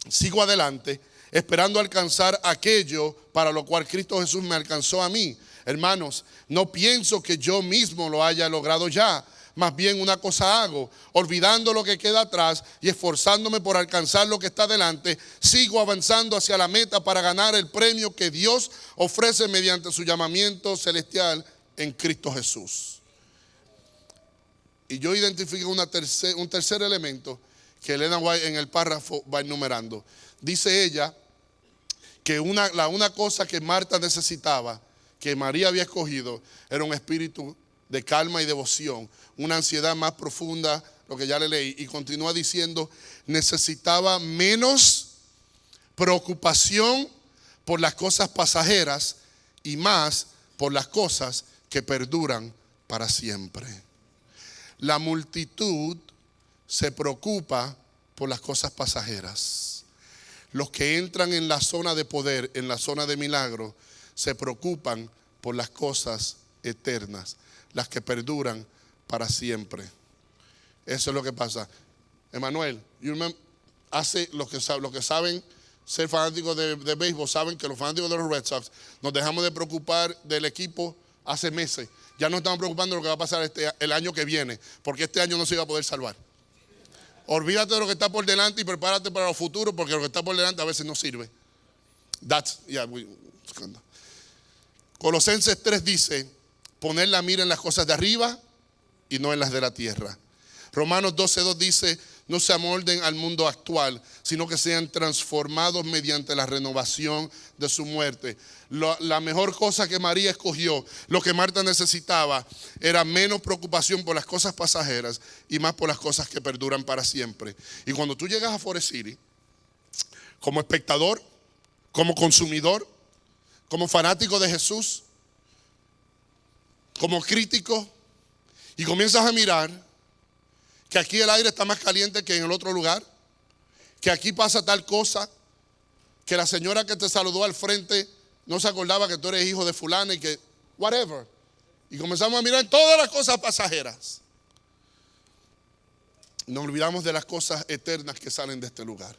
sigo adelante esperando alcanzar aquello para lo cual Cristo Jesús me alcanzó a mí. Hermanos, no pienso que yo mismo lo haya logrado ya. Más bien una cosa hago, olvidando lo que queda atrás y esforzándome por alcanzar lo que está delante, sigo avanzando hacia la meta para ganar el premio que Dios ofrece mediante su llamamiento celestial en Cristo Jesús. Y yo identifico un tercer elemento que Elena White en el párrafo va enumerando. Dice ella que una cosa que Marta necesitaba, que María había escogido, era un espíritu de calma y devoción, una ansiedad más profunda, lo que ya le leí, y continúa diciendo, necesitaba menos preocupación por las cosas pasajeras y más por las cosas que perduran para siempre. La multitud se preocupa por las cosas pasajeras. Los que entran en la zona de poder, en la zona de milagro, se preocupan por las cosas eternas, las que perduran para siempre. Eso es lo que pasa. Emanuel, los que saben ser fanáticos de béisbol saben que los fanáticos de los Red Sox nos dejamos de preocupar del equipo hace meses. Ya no estamos preocupando de lo que va a pasar el año que viene, porque este año no se iba a poder salvar. Olvídate de lo que está por delante y prepárate para lo futuro, porque lo que está por delante a veces no sirve. Colosenses 3 dice, poner la mira en las cosas de arriba y no en las de la tierra. Romanos 12:2 dice, no se amolden al mundo actual, sino que sean transformados mediante la renovación de su muerte. La mejor cosa que María escogió, lo que Marta necesitaba, era menos preocupación por las cosas pasajeras y más por las cosas que perduran para siempre. Y cuando tú llegas a Forest City, como espectador, como consumidor, como fanático de Jesús, como crítico, y comienzas a mirar que aquí el aire está más caliente que en el otro lugar, que aquí pasa tal cosa, que la señora que te saludó al frente no se acordaba que tú eres hijo de fulana y que whatever. Y comenzamos a mirar todas las cosas pasajeras. Nos olvidamos de las cosas eternas que salen de este lugar.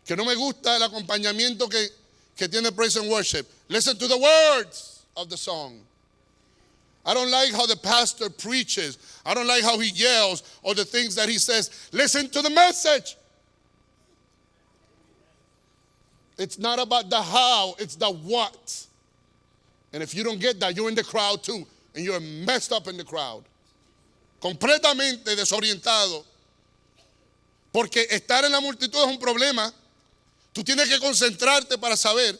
Que no me gusta el acompañamiento que tiene Praise and Worship. Listen to the words of the song. I don't like how the pastor preaches. I don't like how he yells or the things that he says. Listen to the message. It's not about the how, it's the what. And if you don't get that, you're in the crowd too. And you're messed up in the crowd. Completamente desorientado. Porque estar en la multitud es un problema. Tú tienes que concentrarte para saber.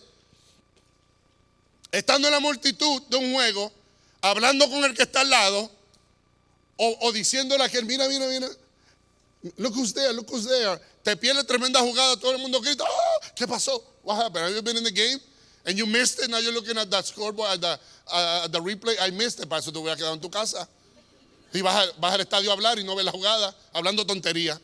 Estando en la multitud de un juego, hablando con el que está al lado, o diciéndole a aquel, mira, look who's there. Te pierde tremenda jugada, todo el mundo grita, oh, ¿qué pasó? What happened? Have you been in the game? And you missed it, now you're looking at that scoreboard, at the replay. I missed it, para eso te voy a quedar en tu casa. Y vas al estadio a hablar y no ves la jugada, hablando tontería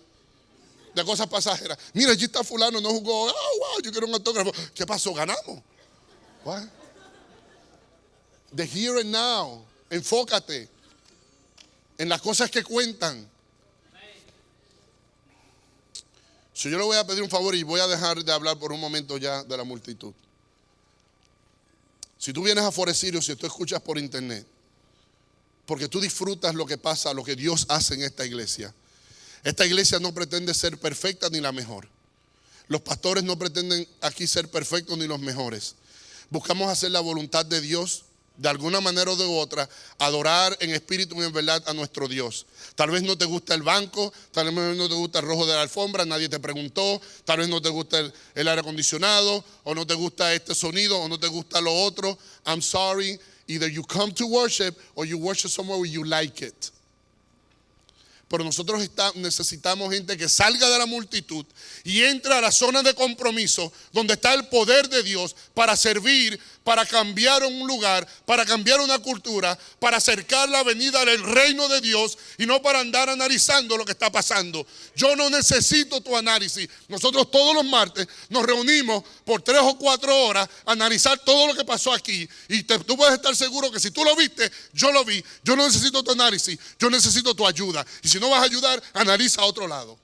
de cosas pasajeras. Mira, allí está fulano, no jugó. Oh, wow, yo quiero un autógrafo. ¿Qué pasó? Ganamos. What? The here and now. Enfócate en las cosas que cuentan. So, yo le voy a pedir un favor y voy a dejar de hablar por un momento ya de la multitud. Si tú vienes a Forestirio, si tú escuchas por internet, porque tú disfrutas lo que pasa, lo que Dios hace en esta iglesia. Esta iglesia no pretende ser perfecta ni la mejor. Los pastores no pretenden aquí ser perfectos ni los mejores. Buscamos hacer la voluntad de Dios de alguna manera o de otra, adorar en espíritu y en verdad a nuestro Dios. Tal vez no te gusta el banco, tal vez no te gusta el rojo de la alfombra, nadie te preguntó, tal vez no te gusta el aire acondicionado, o no te gusta este sonido, o no te gusta lo otro. I'm sorry, either you come to worship or you worship somewhere where you like it. Pero nosotros necesitamos gente que salga de la multitud y entre a la zona de compromiso donde está el poder de Dios para servir, para cambiar un lugar, para cambiar una cultura, para acercar la venida del reino de Dios y no para andar analizando lo que está pasando. Yo no necesito tu análisis. Nosotros todos los martes nos reunimos por 3 o 4 horas a analizar todo lo que pasó aquí. Y tú puedes estar seguro que si tú lo viste, yo lo vi. Yo no necesito tu análisis, yo necesito tu ayuda. Y si no vas a ayudar, analiza a otro lado.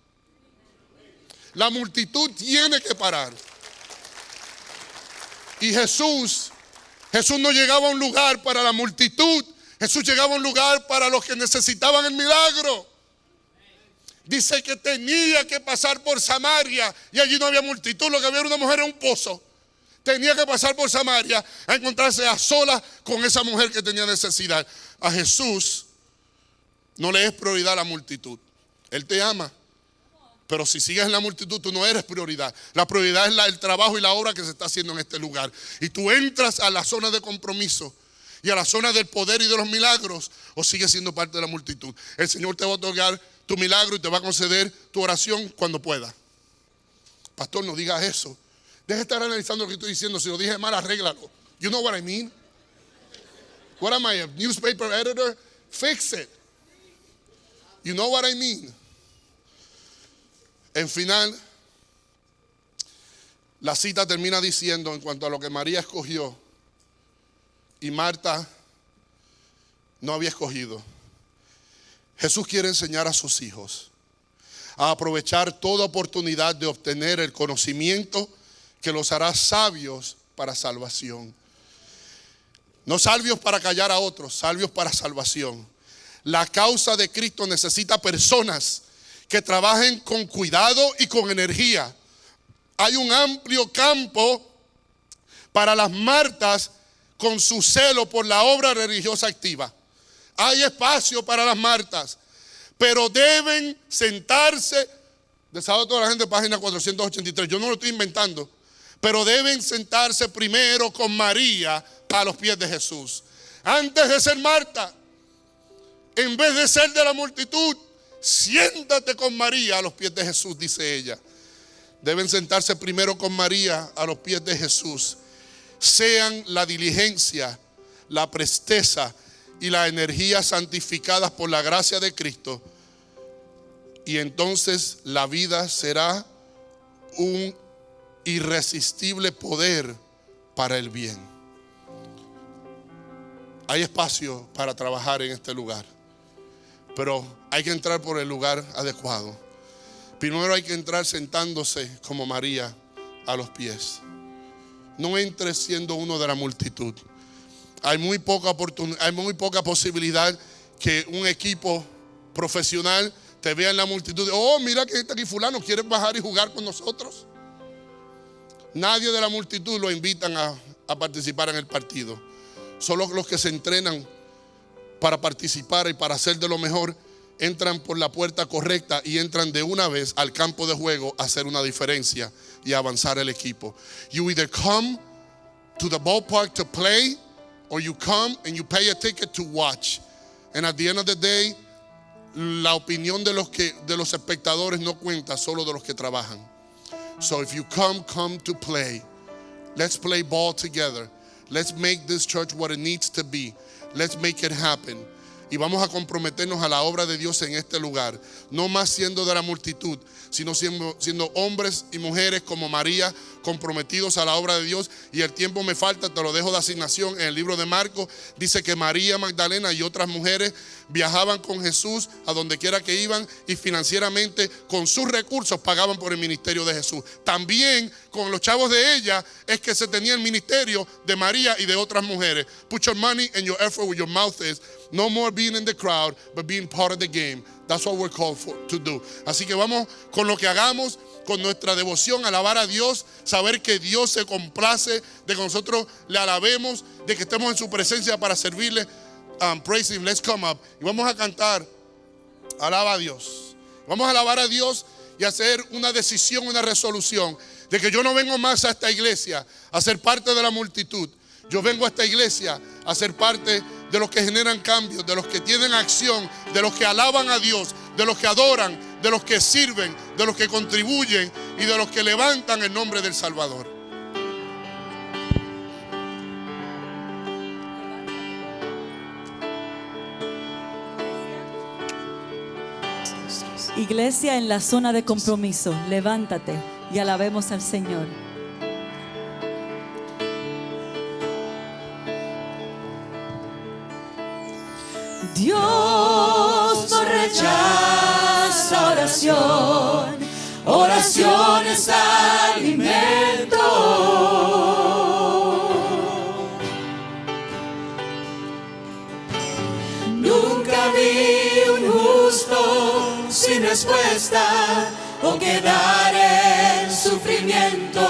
La multitud tiene que parar. Y Jesús no llegaba a un lugar para la multitud. Jesús llegaba a un lugar para los que necesitaban el milagro. Dice que tenía que pasar por Samaria y allí no había multitud, lo que había era una mujer en un pozo. Tenía que pasar por Samaria a encontrarse a solas con esa mujer que tenía necesidad. A Jesús no le es prioridad la multitud. Él te ama. Pero si sigues en la multitud, tú no eres prioridad. La prioridad es el trabajo y la obra que se está haciendo en este lugar. Y tú entras a la zona de compromiso y a la zona del poder y de los milagros, o sigues siendo parte de la multitud. El Señor te va a otorgar tu milagro y te va a conceder tu oración cuando pueda. Pastor, no digas eso. Deja de estar analizando lo que estoy diciendo. Si lo dije mal, arréglalo. You know what I mean? What am I, a newspaper editor? Fix it. You know what I mean? En final, la cita termina diciendo en cuanto a lo que María escogió y Marta no había escogido. Jesús quiere enseñar a sus hijos a aprovechar toda oportunidad de obtener el conocimiento que los hará sabios para salvación. No sabios para callar a otros, sabios para salvación. La causa de Cristo necesita personas que trabajen con cuidado y con energía. Hay un amplio campo para las Martas con su celo por la obra religiosa activa. Hay espacio para las Martas, pero deben sentarse, de sábado toda la gente, página 483, yo no lo estoy inventando, pero deben sentarse primero con María a los pies de Jesús. Antes de ser Marta, en vez de ser de la multitud, siéntate con María a los pies de Jesús, dice ella. Deben sentarse primero con María a los pies de Jesús. Sean la diligencia, la presteza y la energía santificadas por la gracia de Cristo. Y entonces la vida será un irresistible poder para el bien. Hay espacio para trabajar en este lugar, pero hay que entrar por el lugar adecuado. Primero hay que entrar sentándose como María a los pies. No entres siendo uno de la multitud. Hay muy poca oportunidad, hay muy poca posibilidad que un equipo profesional te vea en la multitud. Oh, mira que está aquí fulano, ¿quieres bajar y jugar con nosotros? Nadie de la multitud lo invitan a participar en el partido. Solo los que se entrenan para participar y para hacer de lo mejor entran por la puerta correcta y entran de una vez al campo de juego a hacer una diferencia y a avanzar el equipo. You either come to the ballpark to play, or you come and you pay a ticket to watch. And at the end of the day, la opinión de los espectadores no cuenta, solo de los que trabajan. So if you come to play. Let's play ball together. Let's make this church what it needs to be. Let's make it happen. Y vamos a comprometernos a la obra de Dios en este lugar. No más siendo de la multitud, sino siendo hombres y mujeres como María, comprometidos a la obra de Dios. Y el tiempo me falta, te lo dejo de asignación. En el libro de Marcos dice que María Magdalena y otras mujeres viajaban con Jesús a donde quiera que iban y financieramente con sus recursos pagaban por el ministerio de Jesús. También con los chavos de ella es que se tenía el ministerio de María y de otras mujeres. Put your money and your effort where your mouth is. No more being in the crowd, but being part of the game. That's what we're called to do. Así que vamos con lo que hagamos, con nuestra devoción, alabar a Dios, saber que Dios se complace de que nosotros le alabemos, de que estemos en su presencia para servirle. Praise Him, let's come up. Y vamos a cantar, alaba a Dios. Vamos a alabar a Dios y hacer una decisión, una resolución de que yo no vengo más a esta iglesia a ser parte de la multitud. Yo vengo a esta iglesia a ser parte de los que generan cambios, de los que tienen acción, de los que alaban a Dios, de los que adoran, de los que sirven, de los que contribuyen y de los que levantan el nombre del Salvador. Iglesia en la zona de compromiso, levántate y alabemos al Señor. Dios no rechaza oración, oración es alimento. Nunca vi un justo sin respuesta o quedar en sufrimiento.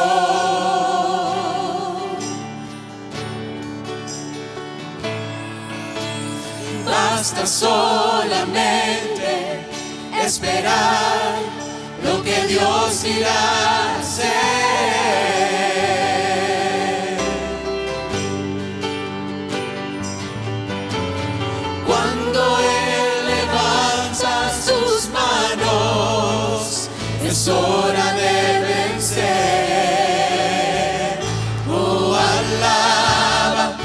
Basta solamente esperar lo que Dios irá a hacer. Cuando Él levanta sus manos, es hora de vencer. Oh, alaba,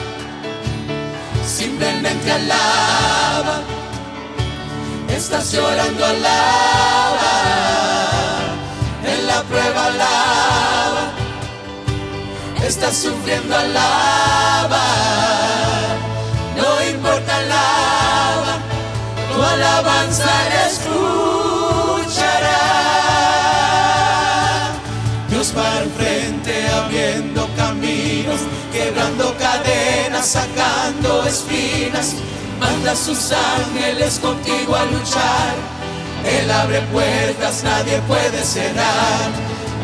simplemente alaba. Estás llorando, alaba. En la prueba, alaba. Estás sufriendo, alaba. No importa, alaba. Tu alabanza Él escuchará. Dios va al frente abriendo caminos, quebrando cadenas, sacando espinas. Manda a sus ángeles contigo a luchar. Él abre puertas, nadie puede cerrar.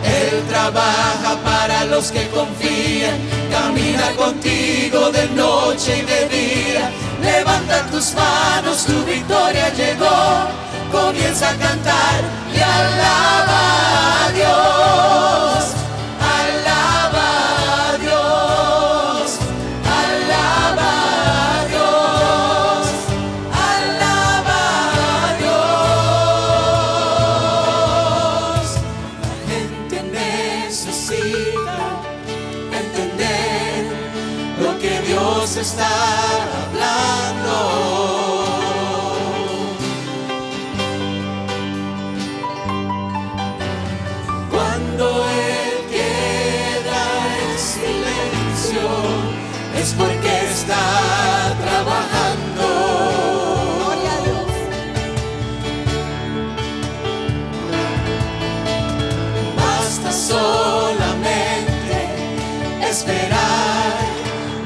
Él trabaja para los que confían. Camina contigo de noche y de día. Levanta tus manos, tu victoria llegó. Comienza a cantar y alaba a Dios. Alaba a Dios. Alaba a Dios. Alaba a Dios. La gente necesita entender lo que Dios está hablando. Cuando Él queda en silencio, es porque está trabajando. Gloria a Dios. Basta solamente esperar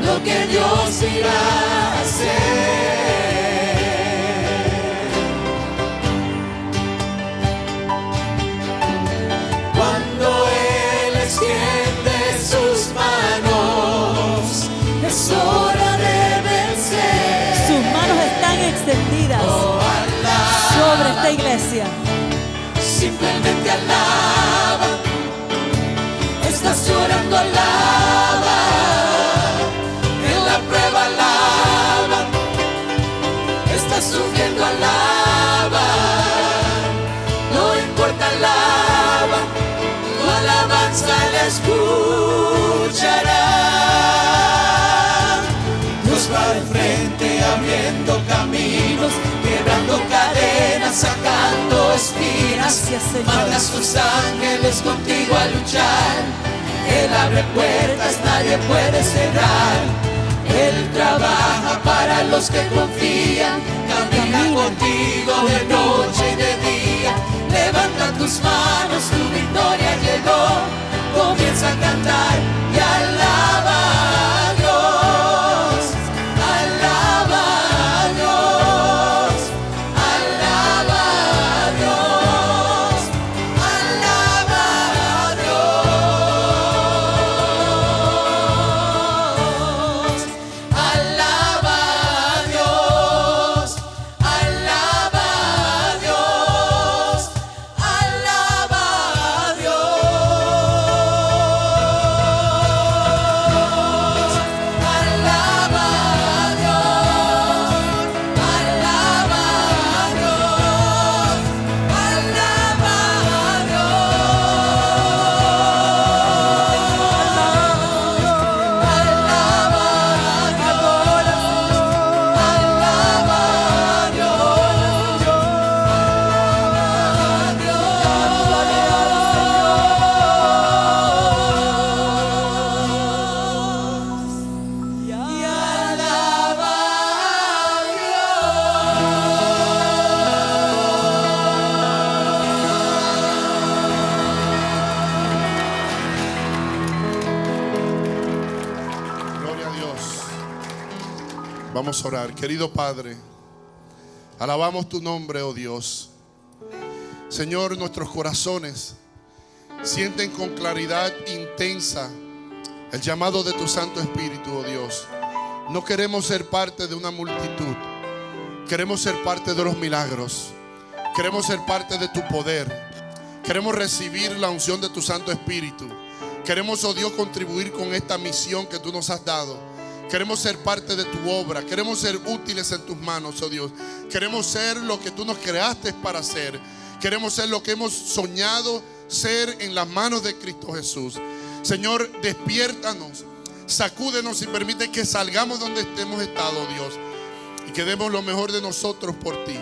lo que Dios irá a hacer. extendidas sobre esta iglesia. Simplemente alaba. Estás llorando, alaba. En la prueba, alaba. Estás sufriendo, alaba. No importa, alaba. Tu alabanza la escuchará. Dios va de frente abriendo caminos, quebrando cadenas, sacando espinas. Gracias, Señor. Manda a sus ángeles contigo a luchar. Él abre puertas, nadie puede cerrar. Él trabaja para los que confían. Camina contigo de noche y de día. Levanta tus manos, tu victoria llegó. Comienza a cantar y alaba a Dios. Alaba a Dios. Alaba a Dios. Alaba a Dios. Alaba a Dios. Alaba a Dios. Alaba a Dios. Alaba a Dios. Alaba a Dios. Alaba a Y alaba a Gloria a Dios. Vamos a orar. Querido Padre, alabamos tu nombre, oh Dios. Señor, nuestros corazones sienten con claridad intensa el llamado de tu Santo Espíritu, oh Dios. No queremos ser parte de una multitud. Queremos ser parte de los milagros. Queremos ser parte de tu poder. Queremos recibir la unción de tu Santo Espíritu. Queremos, oh Dios, contribuir con esta misión que tú nos has dado. Queremos ser parte de tu obra. Queremos ser útiles en tus manos, oh Dios. Queremos ser lo que tú nos creaste para ser. Queremos ser lo que hemos soñado ser en las manos de Cristo Jesús. Señor, despiértanos, sacúdenos y permite que salgamos donde hemos estado, Dios, y que demos lo mejor de nosotros por ti.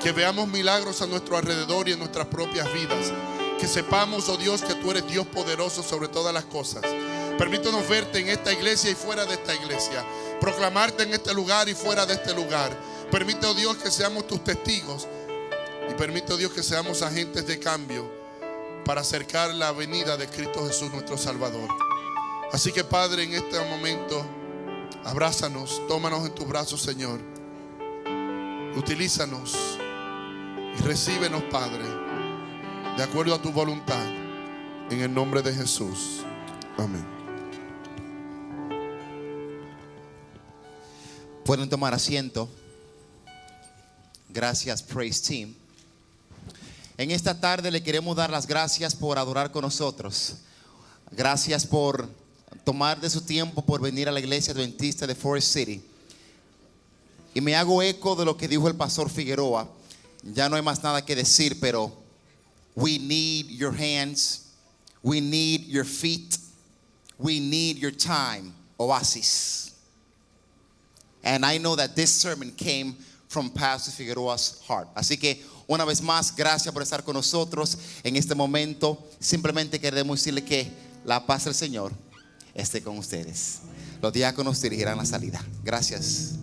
Que veamos milagros a nuestro alrededor y en nuestras propias vidas. Que sepamos, oh Dios, que tú eres Dios poderoso sobre todas las cosas. Permítanos verte en esta iglesia y fuera de esta iglesia. Proclamarte en este lugar y fuera de este lugar. Permite, oh Dios, que seamos tus testigos. Y permite, oh Dios, que seamos agentes de cambio para acercar la venida de Cristo Jesús, nuestro Salvador. Así que, Padre, en este momento, abrázanos, tómanos en tus brazos, Señor. Utilízanos y recíbenos, Padre, de acuerdo a tu voluntad, en el nombre de Jesús. Amén. Pueden tomar asiento. Gracias, Praise Team. En esta tarde le queremos dar las gracias por adorar con nosotros. Gracias por tomar de su tiempo por venir a la iglesia adventista de Forest City. Y me hago eco de lo que dijo el pastor Figueroa. Ya no hay más nada que decir, pero we need your hands, we need your feet, we need your time, Oasis. And I know that this sermon came from Pastor Figueroa's heart. Así que una vez más, gracias por estar con nosotros en este momento. Simplemente queremos decirle que la paz del Señor esté con ustedes. Los diáconos dirigirán la salida. Gracias.